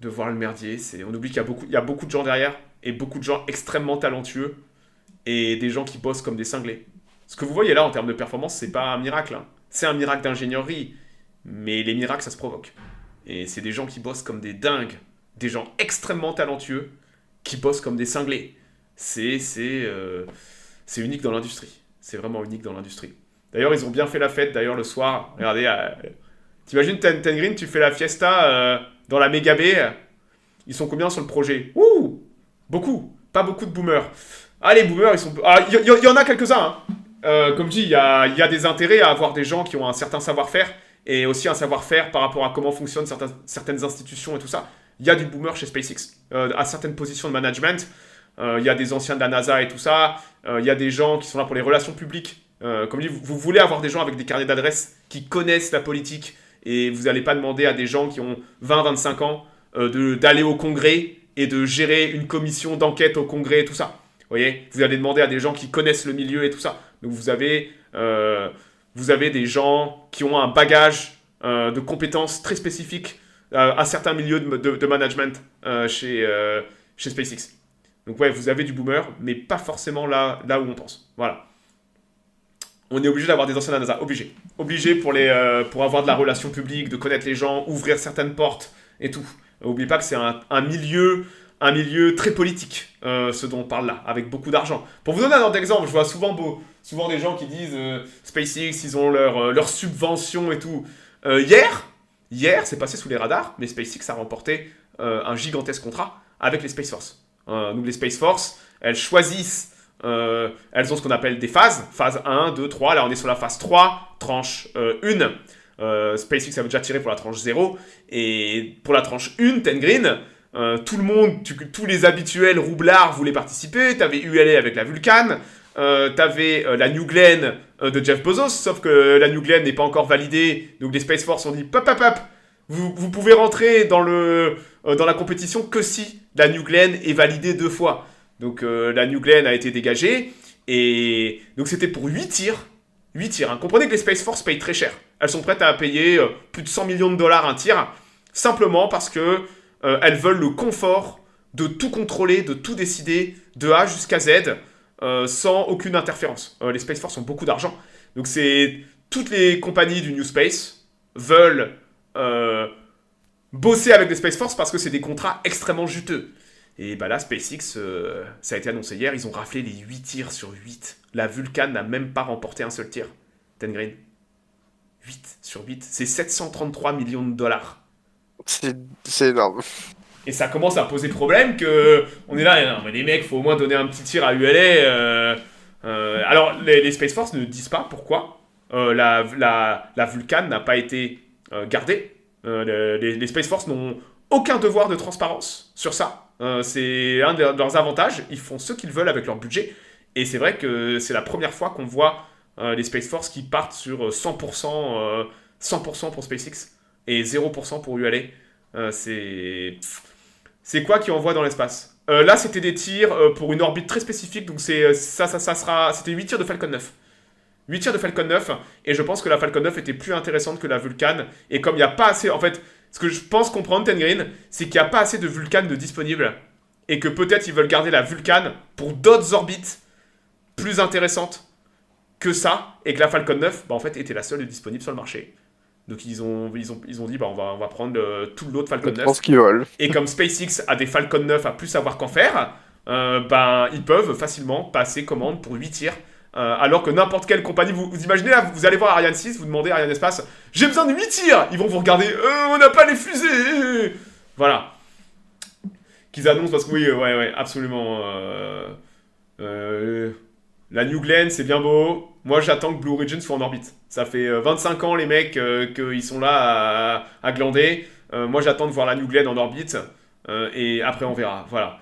voir le merdier. On oublie qu'il y a beaucoup de gens derrière et beaucoup de gens extrêmement talentueux et des gens qui bossent comme des cinglés. Ce que vous voyez là en termes de performance, c'est pas un miracle, hein. C'est un miracle d'ingénierie, mais les miracles, ça se provoque. Et c'est des gens qui bossent comme des dingues, des gens extrêmement talentueux qui bossent comme des cinglés. C'est unique dans l'industrie. C'est vraiment unique dans l'industrie. D'ailleurs, ils ont bien fait la fête, d'ailleurs, le soir. Regardez, t'imagines, Ten Green, tu fais la fiesta dans la méga baie. Ils sont combien sur le projet? Ouh, beaucoup. Pas beaucoup de boomers. Ah, les boomers, ils sont... Ah, il y en a quelques-uns, hein. Comme je dis, il y a des intérêts à avoir des gens qui ont un certain savoir-faire et aussi un savoir-faire par rapport à comment fonctionnent certaines institutions et tout ça. Il y a du boomer chez SpaceX, à certaines positions de management. Il y a des anciens de la NASA et tout ça. Il y a des gens qui sont là pour les relations publiques. Comme je dis, vous voulez avoir des gens avec des carnets d'adresses qui connaissent la politique et vous n'allez pas demander à des gens qui ont 20-25 ans d'aller au Congrès et de gérer une commission d'enquête au Congrès et tout ça. Vous voyez, vous allez demander à des gens qui connaissent le milieu et tout ça. Donc vous avez des gens qui ont un bagage de compétences très spécifiques à certains milieux de management chez SpaceX. Donc ouais, vous avez du boomer, mais pas forcément là où on pense. Voilà. On est obligé d'avoir des anciens de la NASA, obligé. Obligé pour avoir de la relation publique, de connaître les gens, ouvrir certaines portes et tout. N'oubliez pas que c'est un milieu très politique, ce dont on parle là, avec beaucoup d'argent. Pour vous donner un autre exemple, je vois souvent des gens qui disent SpaceX, ils ont leur subvention et tout. Hier, c'est passé sous les radars, mais SpaceX a remporté un gigantesque contrat avec les Space Force. Donc les Space Force, elles choisissent, elles ont ce qu'on appelle des phases, phase 1, 2, 3, là on est sur la phase 3, tranche 1. SpaceX avait déjà tiré pour la tranche 0, et pour la tranche 1, Ten Green, tout le monde, tous les habituels roublards voulaient participer. T'avais ULA avec la Vulcan, t'avais la New Glenn de Jeff Bezos, sauf que la New Glenn n'est pas encore validée, donc les Space Force ont dit pop, vous pouvez rentrer dans la compétition que si la New Glenn est validée 2 fois. Donc la New Glenn a été dégagée, Et donc c'était pour 8 tirs. 8 tirs. Hein. Comprenez que les Space Force payent très cher. Elles sont prêtes à payer plus de 100 millions de dollars un tir, simplement parce que elles veulent le confort de tout contrôler, de tout décider, de A jusqu'à Z, sans aucune interférence. Les Space Force ont beaucoup d'argent. Donc c'est toutes les compagnies du New Space veulent bosser avec les Space Force parce que c'est des contrats extrêmement juteux. Et bah là, SpaceX, ça a été annoncé hier, ils ont raflé les 8 tirs sur 8. La Vulcan n'a même pas remporté un seul tir. Ten Green. 8 sur 8. C'est 733 millions de dollars.
C'est énorme.
Et ça commence à poser problème que... On est là, non mais les mecs, faut au moins donner un petit tir à ULA. Alors, les Space Force ne disent pas pourquoi la Vulcan n'a pas été gardée. Les Space Force n'ont aucun devoir de transparence sur ça. C'est un de leurs avantages. Ils font ce qu'ils veulent avec leur budget. Et c'est vrai que c'est la première fois qu'on voit les Space Force qui partent sur 100% pour SpaceX et 0% pour ULA. C'est quoi qui envoie dans l'espace? Là, c'était des tirs pour une orbite très spécifique. Donc ça sera... C'était 8 tirs de Falcon 9. 8 tirs de Falcon 9. Et je pense que la Falcon 9 était plus intéressante que la Vulcan. Et comme il n'y a pas assez... En fait... Ce que je pense comprendre, Ten Green, c'est qu'il n'y a pas assez de Vulcan de disponible. Et que peut-être ils veulent garder la Vulcan pour d'autres orbites plus intéressantes que ça. Et que la Falcon 9, bah, en fait, était la seule disponible sur le marché. Donc ils ont dit, bah, on va prendre tout l'autre Falcon 9.
Je pense qu'ils veulent.
Et comme SpaceX a des Falcon 9 à plus savoir qu'en faire, bah, ils peuvent facilement passer commande pour 8 tirs. Alors que n'importe quelle compagnie, vous imaginez là, vous allez voir Ariane 6, vous demandez à Ariane Espace, j'ai besoin de 8 tirs. Ils vont vous regarder, on n'a pas les fusées. Voilà. Qu'ils annoncent parce que oui, ouais, absolument. La New Glenn, c'est bien beau. Moi, j'attends que Blue Origin soit en orbite. Ça fait 25 ans, les mecs, qu'ils sont là à glander. Moi, j'attends de voir la New Glenn en orbite. Et après, on verra. Voilà.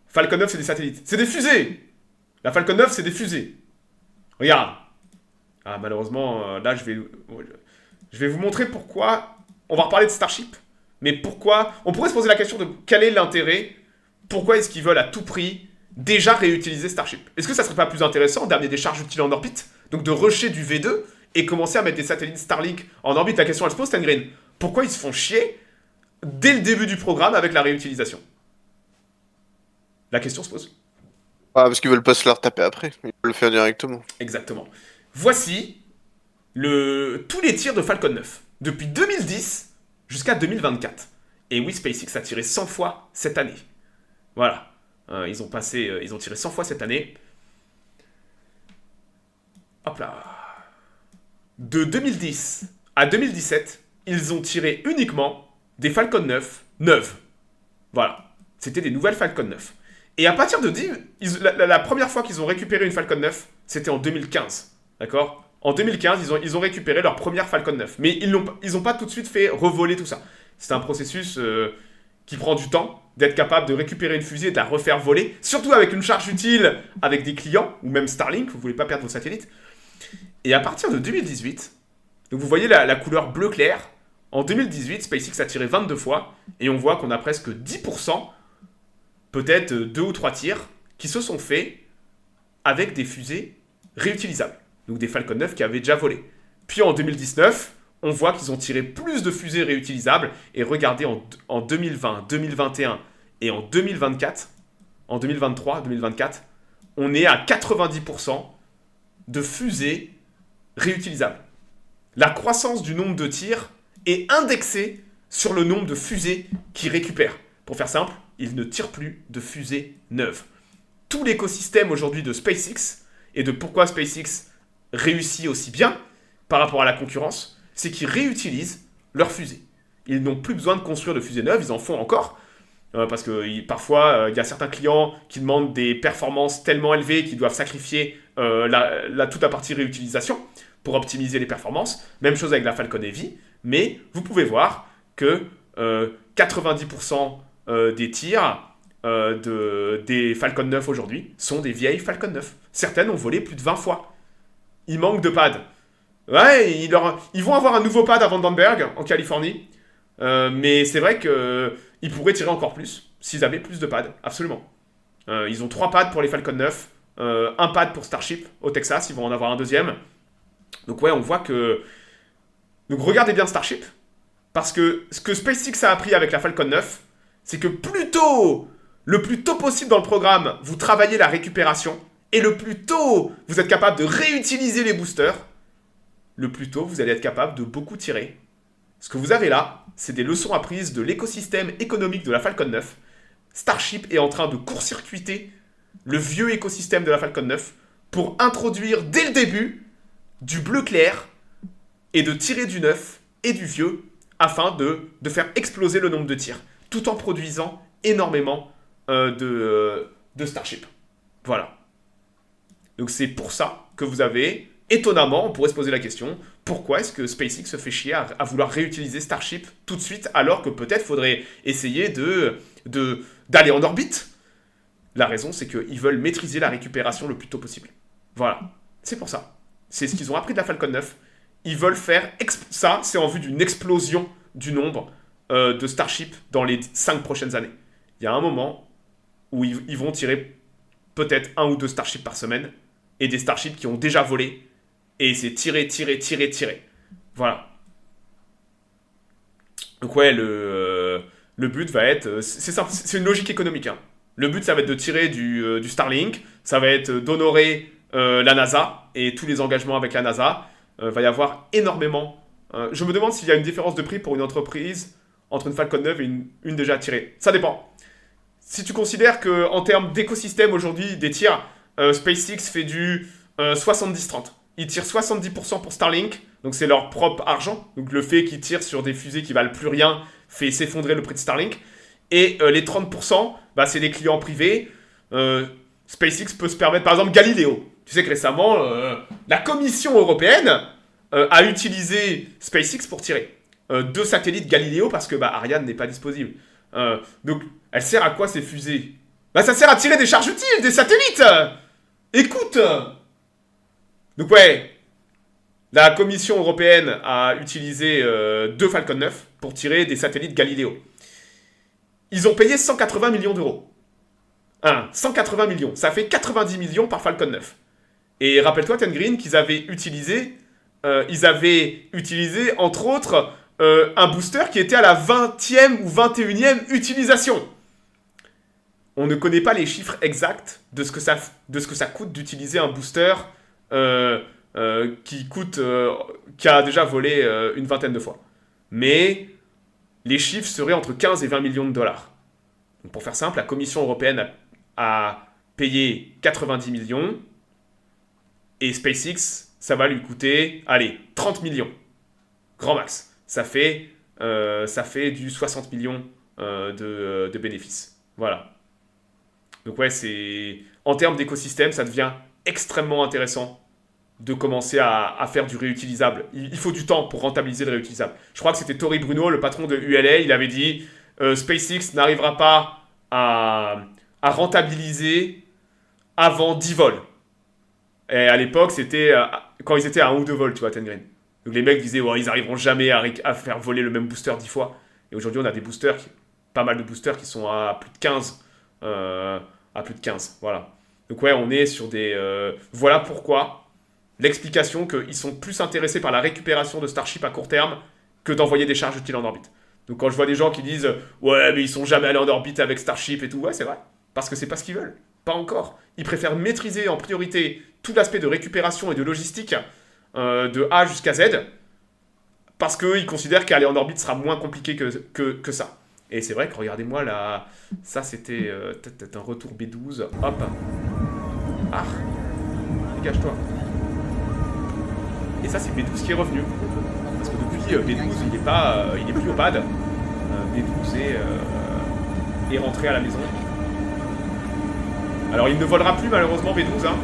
Falcon 9, c'est des satellites. C'est des fusées. La Falcon 9, c'est des fusées. Regarde. Ah, malheureusement, là, je vais vous montrer pourquoi... On va reparler de Starship. Mais pourquoi... On pourrait se poser la question de quel est l'intérêt. Pourquoi est-ce qu'ils veulent à tout prix déjà réutiliser Starship? Est-ce que ça serait pas plus intéressant d'amener des charges utiles en orbite? Donc de rusher du V2 et commencer à mettre des satellites Starlink en orbite? La question, elle se pose, Ten Green. Pourquoi ils se font chier dès le début du programme avec la réutilisation? La question se pose.
Ah, parce qu'ils veulent pas se la retaper après. Ils veulent le faire directement.
Exactement. Voici tous les tirs de Falcon 9. Depuis 2010 jusqu'à 2024. Et oui, SpaceX a tiré 100 fois cette année. Voilà. Ils ont tiré 100 fois cette année. Hop là. De 2010 à 2017, ils ont tiré uniquement des Falcon 9 neuves. Voilà. C'était des nouvelles Falcon 9. Et à partir de la première fois qu'ils ont récupéré une Falcon 9, c'était en 2015. D'accord? En 2015, ils ont récupéré leur première Falcon 9. Mais ils n'ont pas tout de suite fait revoler tout ça. C'est un processus qui prend du temps, d'être capable de récupérer une fusée et de la refaire voler. Surtout avec une charge utile, avec des clients, ou même Starlink, vous ne voulez pas perdre vos satellites. Et à partir de 2018, donc vous voyez la couleur bleu clair, en 2018, SpaceX a tiré 22 fois, et on voit qu'on a presque 10%, peut-être 2 ou 3 tirs, qui se sont faits avec des fusées réutilisables. Donc des Falcon 9 qui avaient déjà volé. Puis en 2019, on voit qu'ils ont tiré plus de fusées réutilisables. Et regardez, en 2020, 2021 et en 2024, en 2023, 2024, on est à 90% de fusées réutilisables. La croissance du nombre de tirs est indexée sur le nombre de fusées qu'ils récupèrent. Pour faire simple, ils ne tirent plus de fusées neuves. Tout l'écosystème aujourd'hui de SpaceX, et de pourquoi SpaceX réussit aussi bien par rapport à la concurrence, c'est qu'ils réutilisent leurs fusées. Ils n'ont plus besoin de construire de fusées neuves, ils en font encore, parce que parfois, il y a certains clients qui demandent des performances tellement élevées qu'ils doivent sacrifier toute la partie réutilisation pour optimiser les performances. Même chose avec la Falcon Heavy, mais vous pouvez voir que 90% des tirs des Falcon 9 aujourd'hui sont des vieilles Falcon 9. Certaines ont volé plus de 20 fois. Il manque de pads. Ouais, ils vont avoir un nouveau pad à Vandenberg, en Californie. Mais c'est vrai qu'ils pourraient tirer encore plus s'ils avaient plus de pads. Absolument. Ils ont 3 pads pour les Falcon 9. un pad pour Starship au Texas, ils vont en avoir un deuxième. Donc ouais, on voit que... Donc regardez bien Starship, parce que ce que SpaceX a appris avec la Falcon 9, c'est que le plus tôt possible dans le programme, vous travaillez la récupération, et le plus tôt vous êtes capable de réutiliser les boosters, le plus tôt vous allez être capable de beaucoup tirer. Ce que vous avez là, c'est des leçons apprises de l'écosystème économique de la Falcon 9. Starship est en train de court-circuiter le vieux écosystème de la Falcon 9 pour introduire dès le début du bleu clair et de tirer du neuf et du vieux afin de faire exploser le nombre de tirs, tout en produisant énormément de Starship. Voilà. Donc c'est pour ça que vous avez, étonnamment, on pourrait se poser la question, pourquoi est-ce que SpaceX se fait chier à vouloir réutiliser Starship tout de suite, alors que peut-être faudrait essayer d'aller en orbite? La raison, c'est qu'ils veulent maîtriser la récupération le plus tôt possible. Voilà. C'est pour ça. C'est ce qu'ils ont appris de la Falcon 9. Ils veulent faire... Ça, c'est en vue d'une explosion du nombre de Starship dans les 5 prochaines années. Il y a un moment où ils vont tirer peut-être 1 ou 2 Starships par semaine, et des Starships qui ont déjà volé, et c'est tirer. Voilà. Donc ouais, le but va être... C'est simple, c'est une logique économique. Hein. Le but, ça va être de tirer du Starlink, ça va être d'honorer la NASA, et tous les engagements avec la NASA. Va y avoir énormément... je me demande s'il y a une différence de prix pour une entreprise entre une Falcon 9 et une déjà tirée. Ça dépend. Si tu considères qu'en termes d'écosystème aujourd'hui, des tirs, SpaceX fait du 70-30. Ils tirent 70% pour Starlink, donc c'est leur propre argent. Donc le fait qu'ils tirent sur des fusées qui valent plus rien fait s'effondrer le prix de Starlink. Et les 30%, bah, c'est des clients privés. SpaceX peut se permettre, par exemple, Galileo. Tu sais que récemment, la Commission européenne a utilisé SpaceX pour tirer 2 satellites Galileo parce que Ariane n'est pas disponible. Donc, elle sert à quoi ces fusées? Ça sert à tirer des charges utiles, des satellites. Écoute. Donc ouais, la Commission européenne a utilisé 2 Falcon 9 pour tirer des satellites Galileo. Ils ont payé 180 millions d'euros. 180 millions, ça fait 90 millions par Falcon 9. Et rappelle-toi, Ten Green, qu'ils avaient utilisé, entre autres, un booster qui était à la 20e ou 21e utilisation. On ne connaît pas les chiffres exacts de ce que ça coûte d'utiliser un booster qui a déjà volé une vingtaine de fois. Mais les chiffres seraient entre 15 et 20 millions de dollars. Donc pour faire simple, la Commission européenne a payé 90 millions et SpaceX, ça va lui coûter, allez, 30 millions. Grand max. Ça fait du 60 millions de bénéfices. Voilà. Donc ouais, en termes d'écosystème, ça devient extrêmement intéressant de commencer à faire du réutilisable. Il faut du temps pour rentabiliser le réutilisable. Je crois que c'était Tory Bruno, le patron de ULA, il avait dit SpaceX n'arrivera pas à rentabiliser avant 10 vols. Et à l'époque, c'était quand ils étaient à 1 ou 2 vols, tu vois, Ten Green. Donc les mecs disaient, ils n'arriveront jamais à faire voler le même booster 10 fois. Et aujourd'hui, on a des boosters, pas mal de boosters qui sont à plus de 15. Voilà. Donc ouais, on est sur des... voilà pourquoi l'explication qu'ils sont plus intéressés par la récupération de Starship à court terme que d'envoyer des charges utiles en orbite. Donc quand je vois des gens qui disent « Ouais, mais ils sont jamais allés en orbite avec Starship et tout », ouais, c'est vrai. Parce que c'est pas ce qu'ils veulent. Pas encore. Ils préfèrent maîtriser en priorité tout l'aspect de récupération et de logistique de A jusqu'à Z parce qu'ils considèrent qu'aller en orbite sera moins compliqué que ça. Et c'est vrai que, regardez-moi, là, ça c'était peut-être un retour B12. Hop. Ah. Dégage-toi. Et ça, c'est B12 qui est revenu. Parce que depuis, B12, il est plus au pad. B12 est rentré à la maison. Alors, il ne volera plus, malheureusement, B12. Hein.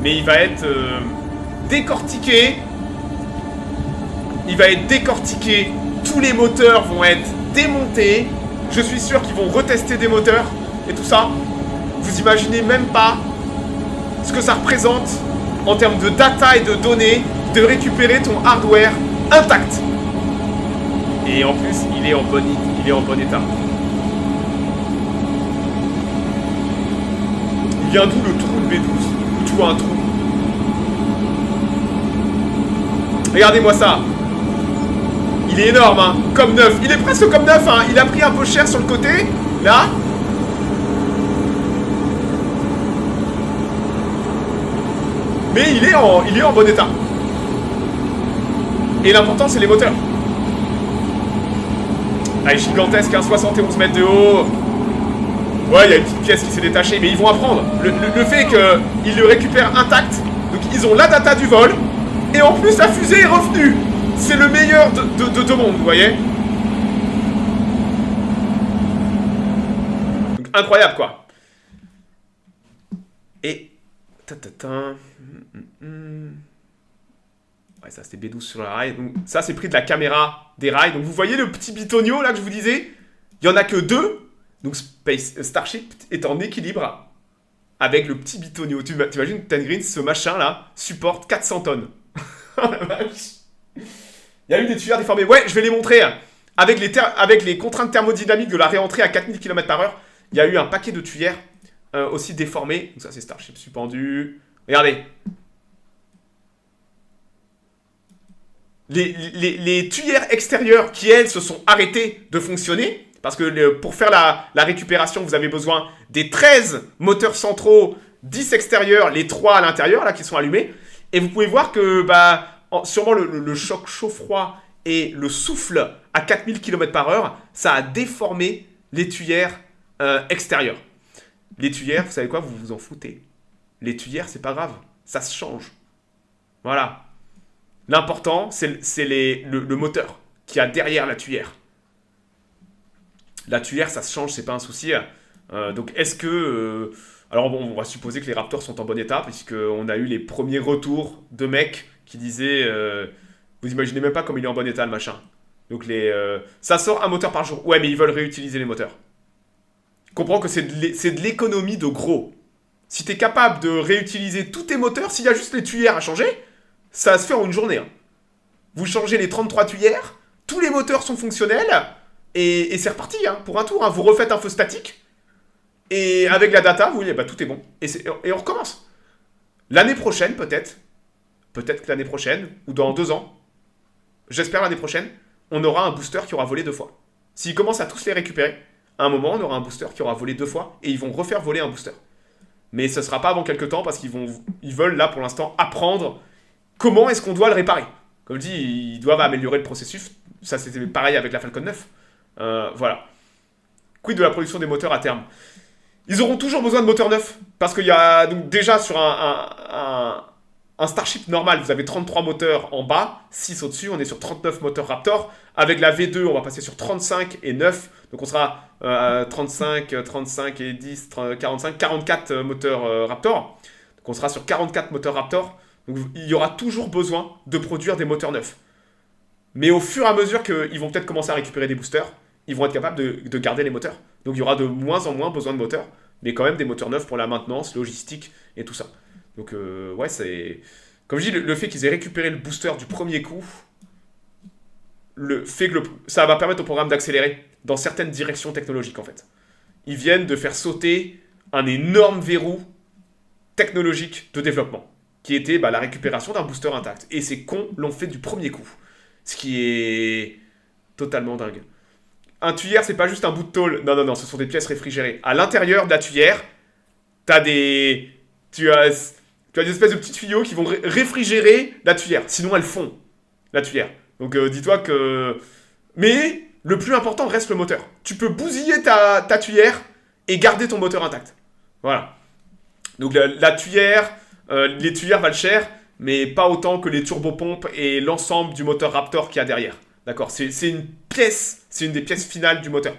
Mais il va être décortiqué. Il va être décortiqué. Tous les moteurs vont être démontés. Je suis sûr qu'ils vont retester des moteurs et tout ça. Vous imaginez même pas ce que ça représente en termes de data et de données de récupérer ton hardware intact. Et en plus, il est en bon état. Il vient d'où le trou de B12? Où tu vois un trou? Regardez-moi ça. Il est énorme, hein. Comme neuf. Il est presque comme neuf, hein. Il a pris un peu cher sur le côté. Là. Mais il est en bon état. Et l'important, c'est les moteurs. Ah, il est gigantesque, hein. 71 mètres de haut. Ouais, il y a une petite pièce qui s'est détachée, mais ils vont apprendre. Le fait qu'ils le récupèrent intact, donc ils ont la data du vol, et en plus la fusée est revenue. C'est le meilleur de deux mondes, vous voyez. Donc incroyable, quoi. Et... Ouais, ça c'était B12 sur la rail. Donc, ça c'est pris de la caméra des rails. Donc vous voyez le petit bitonio là que je vous disais. Il y en a que 2. Donc Starship est en équilibre avec le petit bitonio. Tu imagines, Tengreen, ce machin là, supporte 400 tonnes. Oh la vache. Il y a eu des tuyères déformées. Ouais, je vais les montrer. Avec les contraintes thermodynamiques de la réentrée à 4000 km/h, il y a eu un paquet de tuyères aussi déformées. Donc ça c'est Starship suspendu. Regardez. Les tuyères extérieures qui, elles, se sont arrêtées de fonctionner. Parce que pour faire la récupération, vous avez besoin des 13 moteurs centraux, 10 extérieurs, les 3 à l'intérieur, là, qui sont allumés. Et vous pouvez voir que, sûrement le choc chaud-froid et le souffle à 4000 km/h, ça a déformé les tuyères extérieures. Les tuyères, vous savez quoi, vous vous en foutez. Les tuyères, c'est pas grave, ça se change. Voilà. L'important, c'est le moteur qui a derrière la tuyère. La tuyère, ça se change, c'est pas un souci. Donc, est-ce que... alors, bon, on va supposer que les Raptors sont en bon état, puisqu'on a eu les premiers retours de mecs qui disaient... vous imaginez même pas comme il est en bon état, le machin. Donc, ça sort un moteur par jour. Ouais, mais ils veulent réutiliser les moteurs. Comprends que c'est de l'économie de gros. Si t'es capable de réutiliser tous tes moteurs, s'il y a juste les tuyères à changer, ça va se faire en une journée. Hein. Vous changez les 33 tuyères, tous les moteurs sont fonctionnels... Et c'est reparti hein, pour un tour. Hein. Vous refaites un feu statique. Et avec la data, vous voyez, tout est bon. Et on recommence. L'année prochaine, peut-être que l'année prochaine, ou dans 2 ans, j'espère l'année prochaine, on aura un booster qui aura volé 2 fois. S'ils commencent à tous les récupérer, à un moment, on aura un booster qui aura volé 2 fois. Et ils vont refaire voler un booster. Mais ce ne sera pas avant quelques temps parce qu'ils veulent, là, pour l'instant, apprendre comment est-ce qu'on doit le réparer. Comme je dis, ils doivent améliorer le processus. Ça, c'était pareil avec la Falcon 9. Voilà. Quid de la production des moteurs à terme? Ils auront toujours besoin de moteurs neufs. Parce qu'il y a donc déjà sur un Starship normal, vous avez 33 moteurs en bas, 6 au-dessus, on est sur 39 moteurs Raptor. Avec la V2, on va passer sur 35 et 9. Donc on sera 35 et 10, 45, 44 moteurs Raptor. Donc on sera sur 44 moteurs Raptor. Donc il y aura toujours besoin de produire des moteurs neufs. Mais au fur et à mesure qu'ils vont peut-être commencer à récupérer des boosters, ils vont être capables de garder les moteurs. Donc il y aura de moins en moins besoin de moteurs, mais quand même des moteurs neufs pour la maintenance, logistique et tout ça. Donc ouais, c'est... Comme je dis, le fait qu'ils aient récupéré le booster du premier coup, le fait que ça va permettre au programme d'accélérer dans certaines directions technologiques en fait. Ils viennent de faire sauter un énorme verrou technologique de développement, qui était la récupération d'un booster intact. Et ces cons l'ont fait du premier coup. Ce qui est totalement dingue. Un tuyère, c'est pas juste un bout de tôle. Non, ce sont des pièces réfrigérées. À l'intérieur de la tuyère, tu as des espèces de petits tuyaux qui vont réfrigérer la tuyère. Sinon, elles fond, la tuyère. Donc, dis-toi que... Mais, le plus important reste le moteur. Tu peux bousiller ta tuyère et garder ton moteur intact. Voilà. Donc, la tuyère, les tuyères valent cher, mais pas autant que les turbopompes et l'ensemble du moteur Raptor qu'il y a derrière. D'accord, c'est une pièce, c'est une des pièces finales du moteur.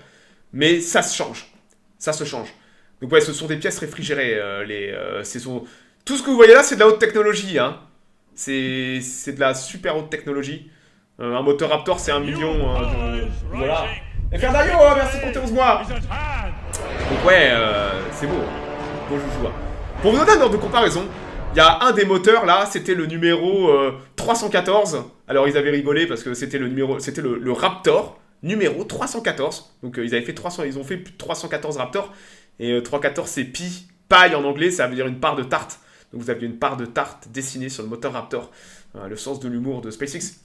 Mais ça se change. Ça se change. Donc ouais, ce sont des pièces réfrigérées. Tout ce que vous voyez là, c'est de la haute technologie. Hein. C'est de la super haute technologie. Un moteur Raptor, c'est 1 million. Voilà. Et Ferdario, merci pour tes 11 mois. Donc ouais, c'est beau. Bon joujou. Pour vous donner un ordre de comparaison, il y a un des moteurs là, c'était le numéro 314. Alors ils avaient rigolé parce que c'était le Raptor numéro 314. Donc ils ont fait 314 Raptor et 314 c'est pi Pie en anglais, ça veut dire une part de tarte. Donc vous aviez une part de tarte dessinée sur le moteur Raptor. Le sens de l'humour de SpaceX.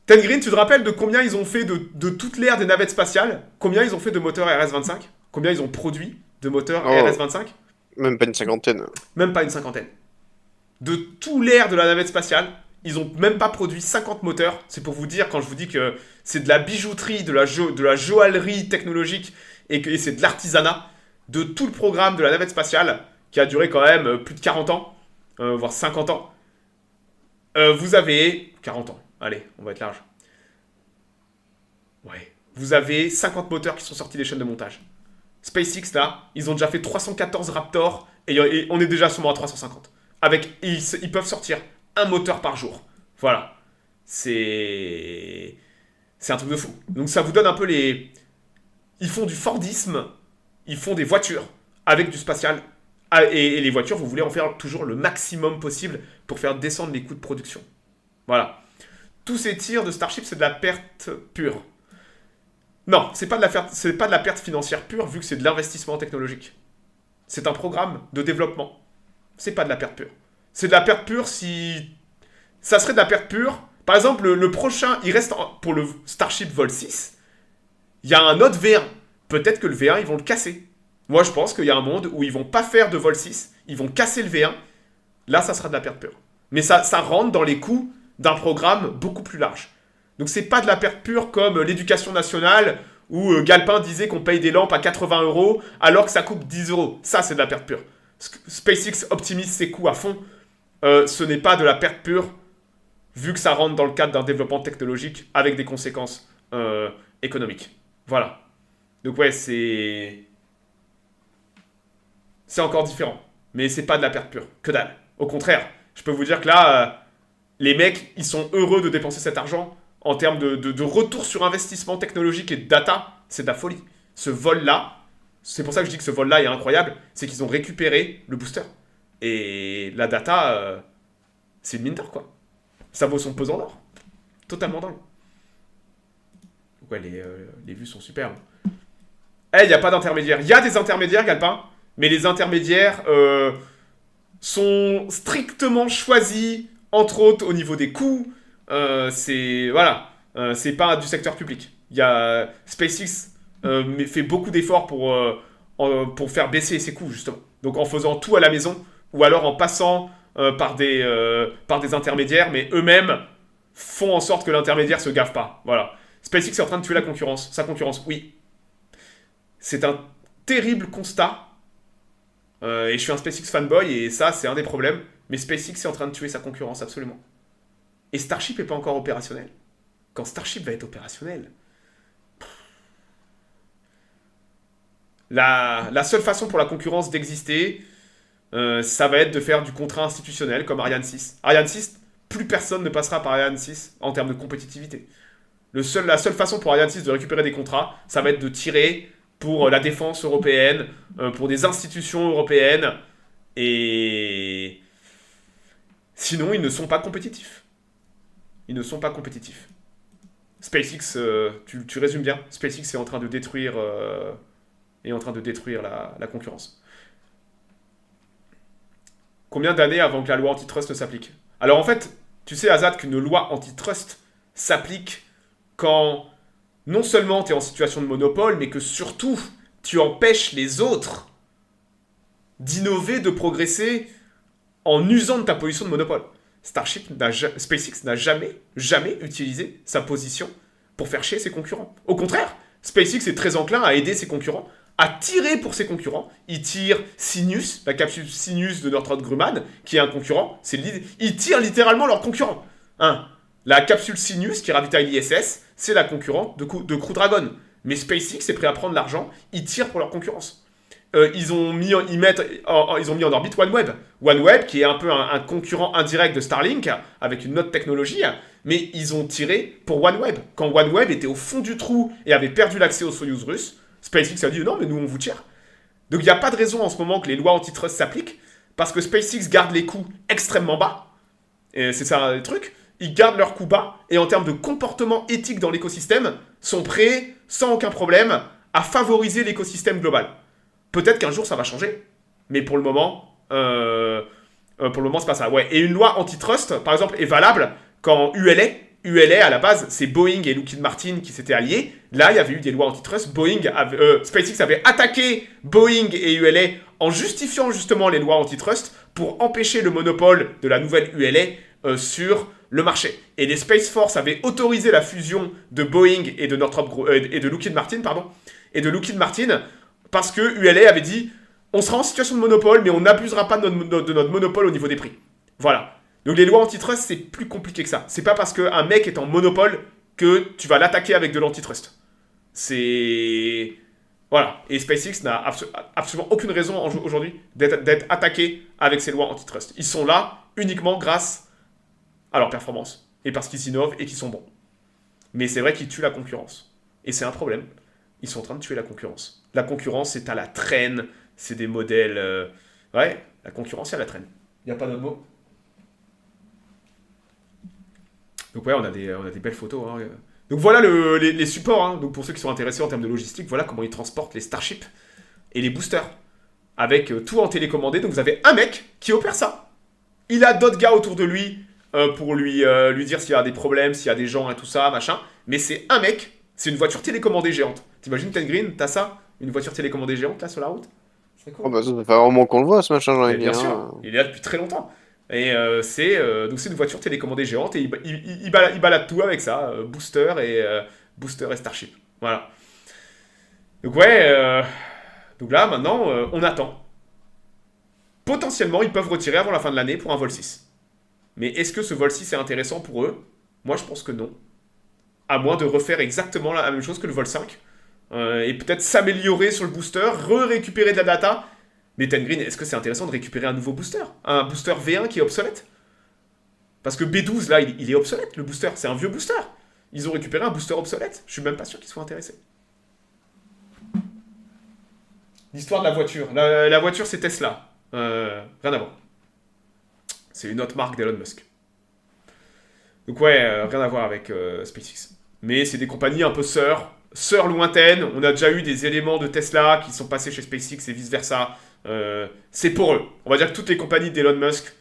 Ten Green, tu te rappelles de combien ils ont fait de toute l'ère des navettes spatiales? Combien ils ont fait de moteurs RS-25? Combien ils ont produit de moteurs RS-25?
Même pas une cinquantaine.
Même pas une cinquantaine. De tout l'ère de la navette spatiale, ils ont même pas produit 50 moteurs. C'est pour vous dire, quand je vous dis que c'est de la bijouterie, de la joaillerie technologique et que c'est de l'artisanat, de tout le programme de la navette spatiale, qui a duré quand même plus de 40 ans, voire 50 ans, vous avez... 40 ans, allez, on va être large. Ouais. Vous avez 50 moteurs qui sont sortis des chaînes de montage. SpaceX, là, ils ont déjà fait 314 Raptor et on est déjà sûrement à 350. Ils peuvent sortir un moteur par jour. Voilà. C'est un truc de fou. Donc ça vous donne un peu les... Ils font du Fordisme, ils font des voitures avec du spatial. Et les voitures, vous voulez en faire toujours le maximum possible pour faire descendre les coûts de production. Voilà. Tous ces tirs de Starship, c'est de la perte pure. Non, c'est pas de la perte financière pure, vu que c'est de l'investissement technologique. C'est un programme de développement. C'est pas de la perte pure. C'est de la perte pure si... Ça serait de la perte pure. Par exemple, le prochain, il reste pour le Starship Vol 6. Il y a un autre V1. Peut-être que le V1, ils vont le casser. Moi, je pense qu'il y a un monde où ils vont pas faire de Vol 6. Ils vont casser le V1. Là, ça sera de la perte pure. Mais ça rentre dans les coûts d'un programme beaucoup plus large. Donc c'est pas de la perte pure comme l'éducation nationale où Galpin disait qu'on paye des lampes à 80 € alors que ça coûte 10 €. Ça, c'est de la perte pure. SpaceX optimise ses coûts à fond. Ce n'est pas de la perte pure vu que ça rentre dans le cadre d'un développement technologique avec des conséquences économiques. Voilà. Donc ouais, c'est encore différent. Mais c'est pas de la perte pure. Que dalle. Au contraire, je peux vous dire que là, les mecs, ils sont heureux de dépenser cet argent en termes de retour sur investissement technologique et de data. C'est de la folie. Ce vol-là, c'est pour ça que je dis que ce vol-là est incroyable, c'est qu'ils ont récupéré le booster. Et la data, c'est une mine d'or, quoi. Ça vaut son pesant d'or. Totalement dingue. Ouais, les vues sont superbes. Eh, il n'y a pas d'intermédiaire. Il y a des intermédiaires, Galpin, mais les intermédiaires sont strictement choisis, entre autres au niveau des coûts. Voilà. C'est pas du secteur public. Il y a SpaceX fait beaucoup d'efforts pour faire baisser ses coûts, justement. Donc en faisant tout à la maison, ou alors en passant par des intermédiaires, mais eux-mêmes font en sorte que l'intermédiaire se gaffe pas. Voilà. SpaceX est en train de tuer la concurrence. Sa concurrence, oui. C'est un terrible constat. Et je suis un SpaceX fanboy, et ça, c'est un des problèmes. Mais SpaceX est en train de tuer sa concurrence, absolument. Et Starship n'est pas encore opérationnel. Quand Starship va être opérationnel... La seule façon pour la concurrence d'exister, ça va être de faire du contrat institutionnel comme Ariane 6. Ariane 6, plus personne ne passera par Ariane 6 en termes de compétitivité. La seule façon pour Ariane 6 de récupérer des contrats, ça va être de tirer pour la défense européenne, pour des institutions européennes, et sinon ils ne sont pas compétitifs. Ils ne sont pas compétitifs. SpaceX, tu résumes bien, SpaceX est en train de détruire... la concurrence. Combien d'années avant que la loi antitrust ne s'applique? Alors en fait, tu sais Azad qu'une loi antitrust s'applique quand non seulement tu es en situation de monopole, mais que surtout tu empêches les autres d'innover, de progresser en usant de ta position de monopole. SpaceX n'a jamais utilisé sa position pour faire chier ses concurrents. Au contraire, SpaceX est très enclin à aider ses concurrents, à tirer pour ses concurrents. Il tire Sinus, la capsule Sinus de Northrop Grumman, qui est un concurrent. Ils tirent littéralement leur concurrent. La capsule Sinus, qui ravitaille l'ISS, c'est la concurrente de Crew Dragon. Mais SpaceX est prêt à prendre l'argent, ils tirent pour leur concurrence. Ils ont mis en orbite OneWeb. OneWeb, qui est un peu un concurrent indirect de Starlink, avec une autre technologie, mais ils ont tiré pour OneWeb. Quand OneWeb était au fond du trou et avait perdu l'accès aux Soyouz russes, SpaceX a dit non, mais nous on vous tire. Donc il n'y a pas de raison en ce moment que les lois antitrust s'appliquent, parce que SpaceX garde les coûts extrêmement bas. Et c'est ça le truc. Ils gardent leurs coûts bas, et en termes de comportement éthique dans l'écosystème, sont prêts, sans aucun problème, à favoriser l'écosystème global. Peut-être qu'un jour ça va changer. mais pour le moment, c'est pas ça. Ouais. Et une loi antitrust, par exemple, est valable quand ULA à la base, c'est Boeing et Lockheed Martin qui s'étaient alliés. Là, il y avait eu des lois antitrust. SpaceX avait attaqué Boeing et ULA en justifiant justement les lois antitrust pour empêcher le monopole de la nouvelle ULA sur le marché. Et les Space Force avaient autorisé la fusion de Boeing et de Lockheed Martin, parce que ULA avait dit on sera en situation de monopole, mais on n'abusera pas de notre monopole au niveau des prix. Voilà. Donc les lois antitrust, c'est plus compliqué que ça. C'est pas parce qu'un mec est en monopole que tu vas l'attaquer avec de l'antitrust. C'est... Voilà. Et SpaceX n'a absolument aucune raison aujourd'hui d'être attaqué avec ces lois antitrust. Ils sont là uniquement grâce à leur performance. Et parce qu'ils innovent et qu'ils sont bons. Mais c'est vrai qu'ils tuent la concurrence. Et c'est un problème. Ils sont en train de tuer la concurrence. La concurrence, c'est à la traîne. C'est des modèles... Ouais, la concurrence, c'est à la traîne. Il n'y a pas d'autre mot. Donc ouais, on a des belles photos. Hein. Donc voilà les supports. Hein. Donc pour ceux qui sont intéressés en termes de logistique, voilà comment ils transportent les Starship et les boosters. Avec tout en télécommandé. Donc vous avez un mec qui opère ça. Il a d'autres gars autour de lui pour lui dire s'il y a des problèmes, s'il y a des gens et tout ça, machin. Mais c'est un mec, c'est une voiture télécommandée géante. T'imagines, Ten Green, t'as ça? Une voiture télécommandée géante là sur la route? C'est cool.
Oh bah ça fait un moment qu'on le voit ce machin, j'en ai
Bien sûr, il est là depuis très longtemps. Et donc c'est une voiture télécommandée géante et il balade tout avec ça, booster et Starship. Voilà. Donc ouais, donc là maintenant on attend. Potentiellement ils peuvent retirer avant la fin de l'année pour un vol 6. Mais est-ce que ce vol 6 est intéressant pour eux? Moi je pense que non. À moins de refaire exactement la même chose que le vol 5. Et peut-être s'améliorer sur le booster, récupérer de la data. Mais Ten Green, est-ce que c'est intéressant de récupérer un nouveau booster? Un booster V1 qui est obsolète? Parce que B12, là, il est obsolète, le booster. C'est un vieux booster. Ils ont récupéré un booster obsolète. Je suis même pas sûr qu'ils soient intéressés. L'histoire de la voiture. La voiture, c'est Tesla. Rien à voir. C'est une autre marque d'Elon Musk. Donc ouais, rien à voir avec SpaceX. Mais c'est des compagnies un peu sœurs lointaines. On a déjà eu des éléments de Tesla qui sont passés chez SpaceX et vice-versa. C'est pour eux. On va dire que toutes les compagnies d'Elon Musk,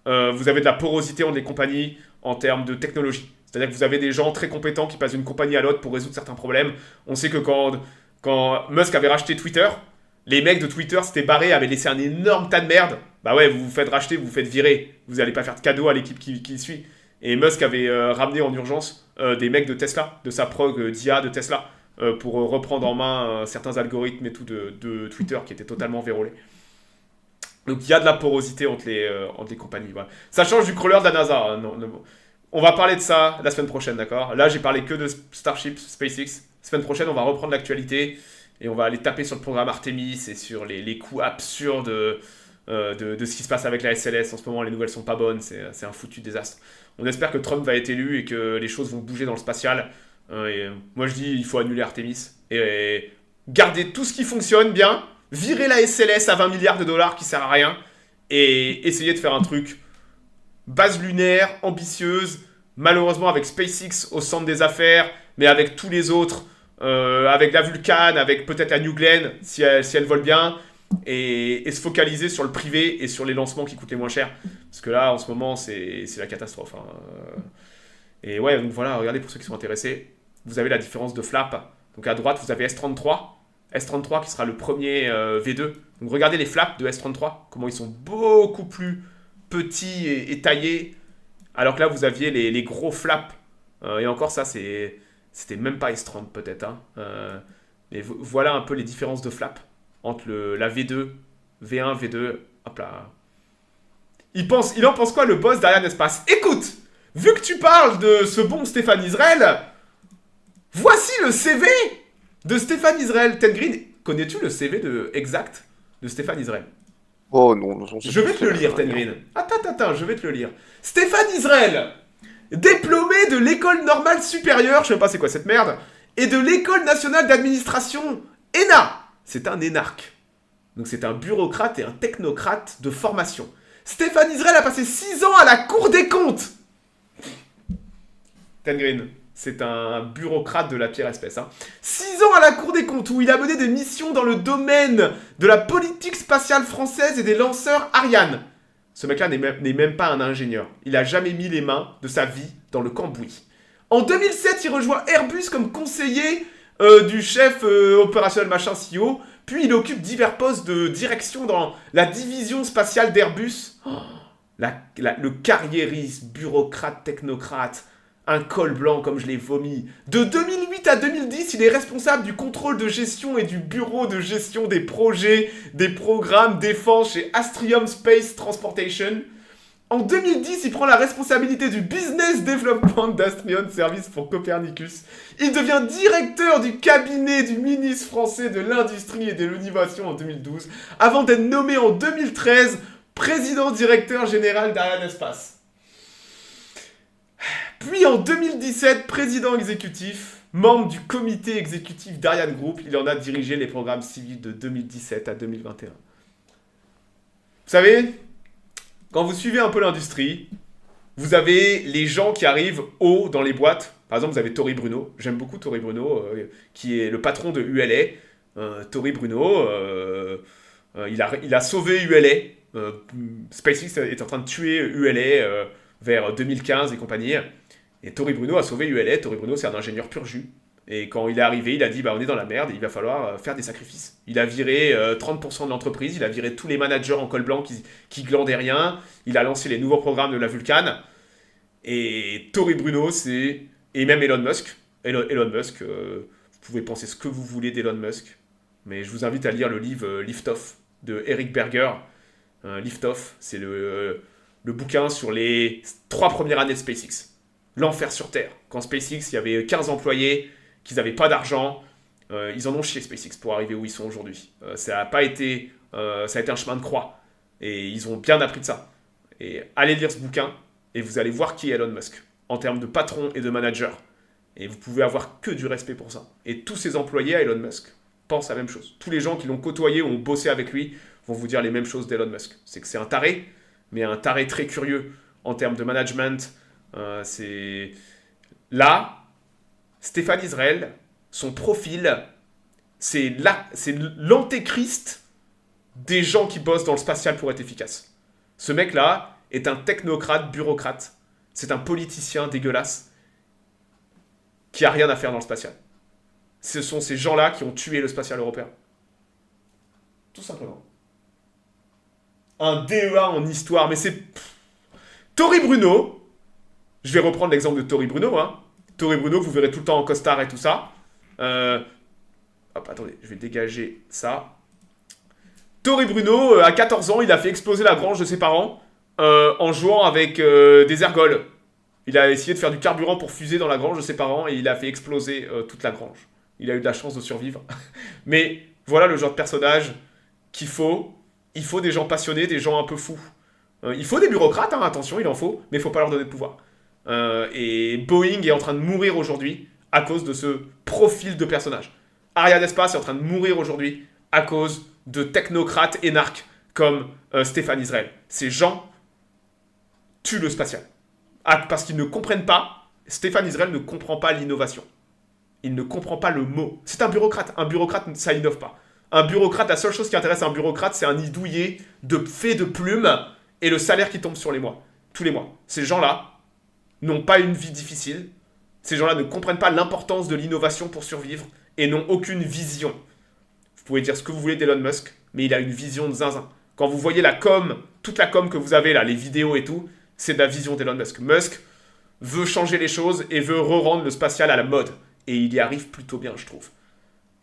vous avez de la porosité entre les compagnies en termes de technologie. C'est-à-dire que vous avez des gens très compétents qui passent d'une compagnie à l'autre pour résoudre certains problèmes. On sait que quand Musk avait racheté Twitter, les mecs de Twitter s'étaient barrés, avaient laissé un énorme tas de merde. Bah ouais, vous vous faites racheter, vous vous faites virer. Vous n'allez pas faire de cadeau à l'équipe qui suit. Et Musk avait ramené en urgence des mecs de Tesla, de sa prog d'IA de Tesla, pour reprendre en main certains algorithmes et tout de Twitter qui étaient totalement vérolés. Donc il y a de la porosité entre les compagnies. Voilà. Ça change du crawler de la NASA. Hein, non. On va parler de ça la semaine prochaine, d'accord? Là, j'ai parlé que de Starship, SpaceX. La semaine prochaine, on va reprendre l'actualité et on va aller taper sur le programme Artemis et sur les coûts absurdes de ce qui se passe avec la SLS. En ce moment, les nouvelles sont pas bonnes. C'est un foutu désastre. On espère que Trump va être élu et que les choses vont bouger dans le spatial. Et moi, je dis il faut annuler Artemis et garder tout ce qui fonctionne bien, virer la SLS à 20 milliards de dollars qui sert à rien et essayer de faire un truc base lunaire, ambitieuse, malheureusement avec SpaceX au centre des affaires, mais avec tous les autres, avec la Vulcan, avec peut-être la New Glenn, si elle vole bien, et se focaliser sur le privé et sur les lancements qui coûtent les moins cher. Parce que là, en ce moment, c'est la catastrophe. Hein. Et ouais, donc voilà, regardez pour ceux qui sont intéressés. Vous avez la différence de flap. Donc à droite, vous avez S33. S33 qui sera le premier V2. Donc regardez les flaps de S33, comment ils sont beaucoup plus petits et taillés. Alors que là, vous aviez les gros flaps. Et encore ça, c'était même pas S30 peut-être. Hein. Mais voilà un peu les différences de flap entre la V2, V1, V2. Hop là. Il en pense quoi le boss d'Ariane Espace? Écoute, vu que tu parles de ce bon Stéphane Israël, voici le CV de Stéphane Israël. Ten Green, connais-tu le CV exact de Stéphane Israël?
Oh non,
je vais te le lire, Ten Green. Attends, je vais te le lire. Stéphane Israël, diplômé de l'école normale supérieure, je sais pas c'est quoi cette merde, et de l'école nationale d'administration, ENA. C'est un énarque. Donc c'est un bureaucrate et un technocrate de formation. Stéphane Israël a passé 6 ans à la Cour des comptes. Ten Green, c'est un bureaucrate de la pire espèce. Hein. 6 ans à la Cour des comptes où il a mené des missions dans le domaine de la politique spatiale française et des lanceurs Ariane. Ce mec-là n'est même pas un ingénieur. Il a jamais mis les mains de sa vie dans le cambouis. En 2007, il rejoint Airbus comme conseiller du chef opérationnel machin CEO, puis il occupe divers postes de direction dans la division spatiale d'Airbus. Oh, le carriériste, bureaucrate, technocrate, un col blanc comme je l'ai vomi. De 2008 à 2010, il est responsable du contrôle de gestion et du bureau de gestion des projets, des programmes défense chez Astrium Space Transportation. En 2010, il prend la responsabilité du business development d'Astrium Service pour Copernicus. Il devient directeur du cabinet du ministre français de l'Industrie et de l'Innovation en 2012, avant d'être nommé en 2013 président directeur général d'Ariane Espace. Puis en 2017, président exécutif, membre du comité exécutif d'Ariane Group, il en a dirigé les programmes civils de 2017 à 2021. Vous savez, quand vous suivez un peu l'industrie, vous avez les gens qui arrivent haut dans les boîtes. Par exemple, vous avez Tory Bruno. J'aime beaucoup Tory Bruno, qui est le patron de ULA. Tory Bruno, il a sauvé ULA. SpaceX est en train de tuer ULA vers 2015 et compagnie. Et Tory Bruno a sauvé ULA. Tory Bruno, c'est un ingénieur pur jus. Et quand il est arrivé, il a dit on est dans la merde et il va falloir faire des sacrifices. Il a viré 30% de l'entreprise, il a viré tous les managers en col blanc qui glandaient rien, il a lancé les nouveaux programmes de la Vulcan. Et Tory Bruno, c'est... Et même Elon Musk. Elon Musk, vous pouvez penser ce que vous voulez d'Elon Musk, mais je vous invite à lire le livre Lift Off de Eric Berger. Lift Off, c'est le bouquin sur les 3 premières années de SpaceX. L'enfer sur Terre. Quand SpaceX, il y avait 15 employés, qu'ils n'avaient pas d'argent, ils en ont chié SpaceX pour arriver où ils sont aujourd'hui. Ça a été un chemin de croix. Et ils ont bien appris de ça. Et allez lire ce bouquin, et vous allez voir qui est Elon Musk, en termes de patron et de manager. Et vous pouvez avoir que du respect pour ça. Et tous ses employés à Elon Musk pensent la même chose. Tous les gens qui l'ont côtoyé ou ont bossé avec lui vont vous dire les mêmes choses d'Elon Musk. C'est que c'est un taré, mais un taré très curieux en termes de management. C'est... Là... Stéphane Israël, son profil, c'est l'antéchrist des gens qui bossent dans le spatial pour être efficaces. Ce mec-là est un technocrate, bureaucrate. C'est un politicien dégueulasse qui a rien à faire dans le spatial. Ce sont ces gens-là qui ont tué le spatial européen. Tout simplement. Un DEA en histoire, mais c'est... Tory Bruno, je vais reprendre l'exemple de Tory Bruno, Tory Bruno, vous verrez tout le temps en costard et tout ça. Hop, attendez, je vais dégager ça. Tory Bruno, à 14 ans, il a fait exploser la grange de ses parents en jouant avec des ergols. Il a essayé de faire du carburant pour fuser dans la grange de ses parents et il a fait exploser toute la grange. Il a eu de la chance de survivre. Mais voilà le genre de personnage qu'il faut. Il faut des gens passionnés, des gens un peu fous. Il faut des bureaucrates, attention, il en faut, mais il ne faut pas leur donner de pouvoir. Et Boeing est en train de mourir aujourd'hui à cause de ce profil de personnage. Ariane Espace est en train de mourir aujourd'hui à cause de technocrates énarques comme Stéphane Israël. Ces gens tuent le spatial. Parce qu'ils ne comprennent pas, Stéphane Israël ne comprend pas l'innovation. Il ne comprend pas le mot. C'est un bureaucrate. Un bureaucrate, ça innove pas. Un bureaucrate, la seule chose qui intéresse un bureaucrate, c'est un nid douillet de fait de plumes et le salaire qui tombe sur les mois. Tous les mois. Ces gens-là n'ont pas une vie difficile. Ces gens-là ne comprennent pas l'importance de l'innovation pour survivre et n'ont aucune vision. Vous pouvez dire ce que vous voulez d'Elon Musk, mais il a une vision de zinzin. Quand vous voyez la com, toute la com que vous avez là, les vidéos et tout, c'est de la vision d'Elon Musk. Musk veut changer les choses et veut re-rendre le spatial à la mode. Et il y arrive plutôt bien, je trouve.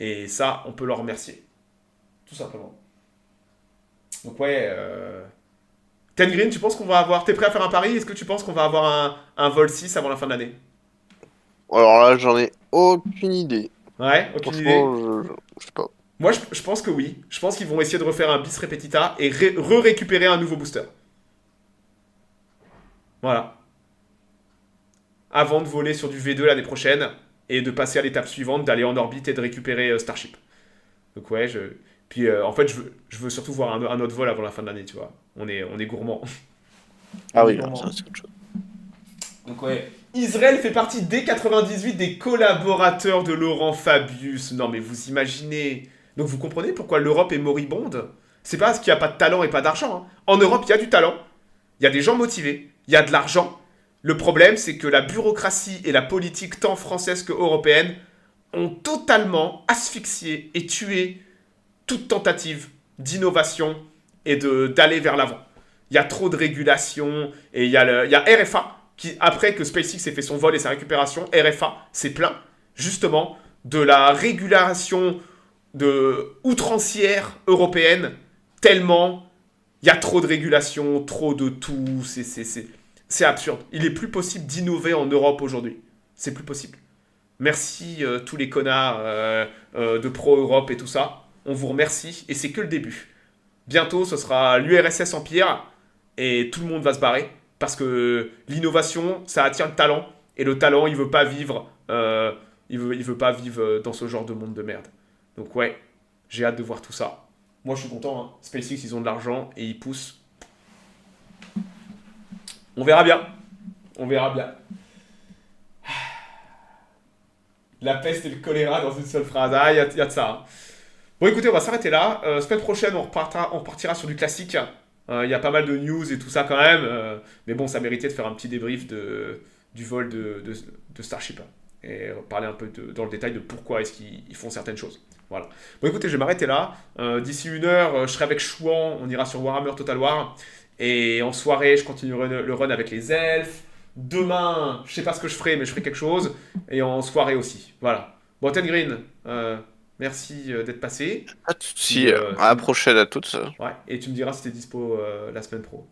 Et ça, on peut leur remercier. Tout simplement. Donc ouais... Ten Green, tu penses qu'on va avoir... T'es prêt à faire un pari? Est-ce que tu penses qu'on va avoir un vol 6 avant la fin de l'année?
Alors là, j'en ai aucune idée.
Ouais, aucune idée.
Franchement, je sais pas.
Moi, je pense que oui. Je pense qu'ils vont essayer de refaire un bis repetita et récupérer un nouveau booster. Voilà. Avant de voler sur du V2 l'année prochaine et de passer à l'étape suivante, d'aller en orbite et de récupérer Starship. Donc ouais, Puis en fait, je veux surtout voir un autre vol avant la fin de l'année, tu vois. On est gourmand.
Ah oui,
Gourmand.
ça c'est autre chose.
Donc ouais, Israël fait partie dès 98 des collaborateurs de Laurent Fabius. Non mais vous imaginez. Donc vous comprenez pourquoi l'Europe est moribonde? C'est pas parce qu'il n'y a pas de talent et pas d'argent. Hein. En Europe, il y a du talent, il y a des gens motivés, il y a de l'argent. Le problème, c'est que la bureaucratie et la politique tant française que européenne ont totalement asphyxié et tué toute tentative d'innovation et d'aller vers l'avant. Il y a trop de régulation et il y a RFA qui, après que SpaceX ait fait son vol et sa récupération, RFA s'est plaint justement de la régulation outrancière européenne tellement il y a trop de régulation, trop de tout, c'est absurde. Il est plus possible d'innover en Europe aujourd'hui. C'est plus possible. Merci tous les connards de pro-Europe et tout ça. On vous remercie et c'est que le début. Bientôt, ce sera l'URSS Empire et tout le monde va se barrer parce que l'innovation, ça attire le talent et le talent, il veut pas vivre, il veut pas vivre dans ce genre de monde de merde. Donc ouais, j'ai hâte de voir tout ça. Moi, je suis content. Hein. SpaceX, ils ont de l'argent et ils poussent. On verra bien. On verra bien. La peste et le choléra dans une seule phrase. Ah, il y a de ça. Hein. Bon, écoutez, on va s'arrêter là. Semaine prochaine, on repartira sur du classique. Il y a pas mal de news et tout ça quand même. Mais bon, ça méritait de faire un petit débrief du vol de Starship. Et parler un peu dans le détail de pourquoi est-ce qu'ils font certaines choses. Voilà. Bon, écoutez, je vais m'arrêter là. D'ici 1 heure, je serai avec Chouan. On ira sur Warhammer Total War. Et en soirée, je continuerai le run avec les elfes. Demain, je sais pas ce que je ferai, mais je ferai quelque chose. Et en soirée aussi. Voilà. Bon, Ten Green, merci d'être passé.
Pas de soucis. À la prochaine à toutes.
Ouais. Et tu me diras si t'es dispo la semaine pro.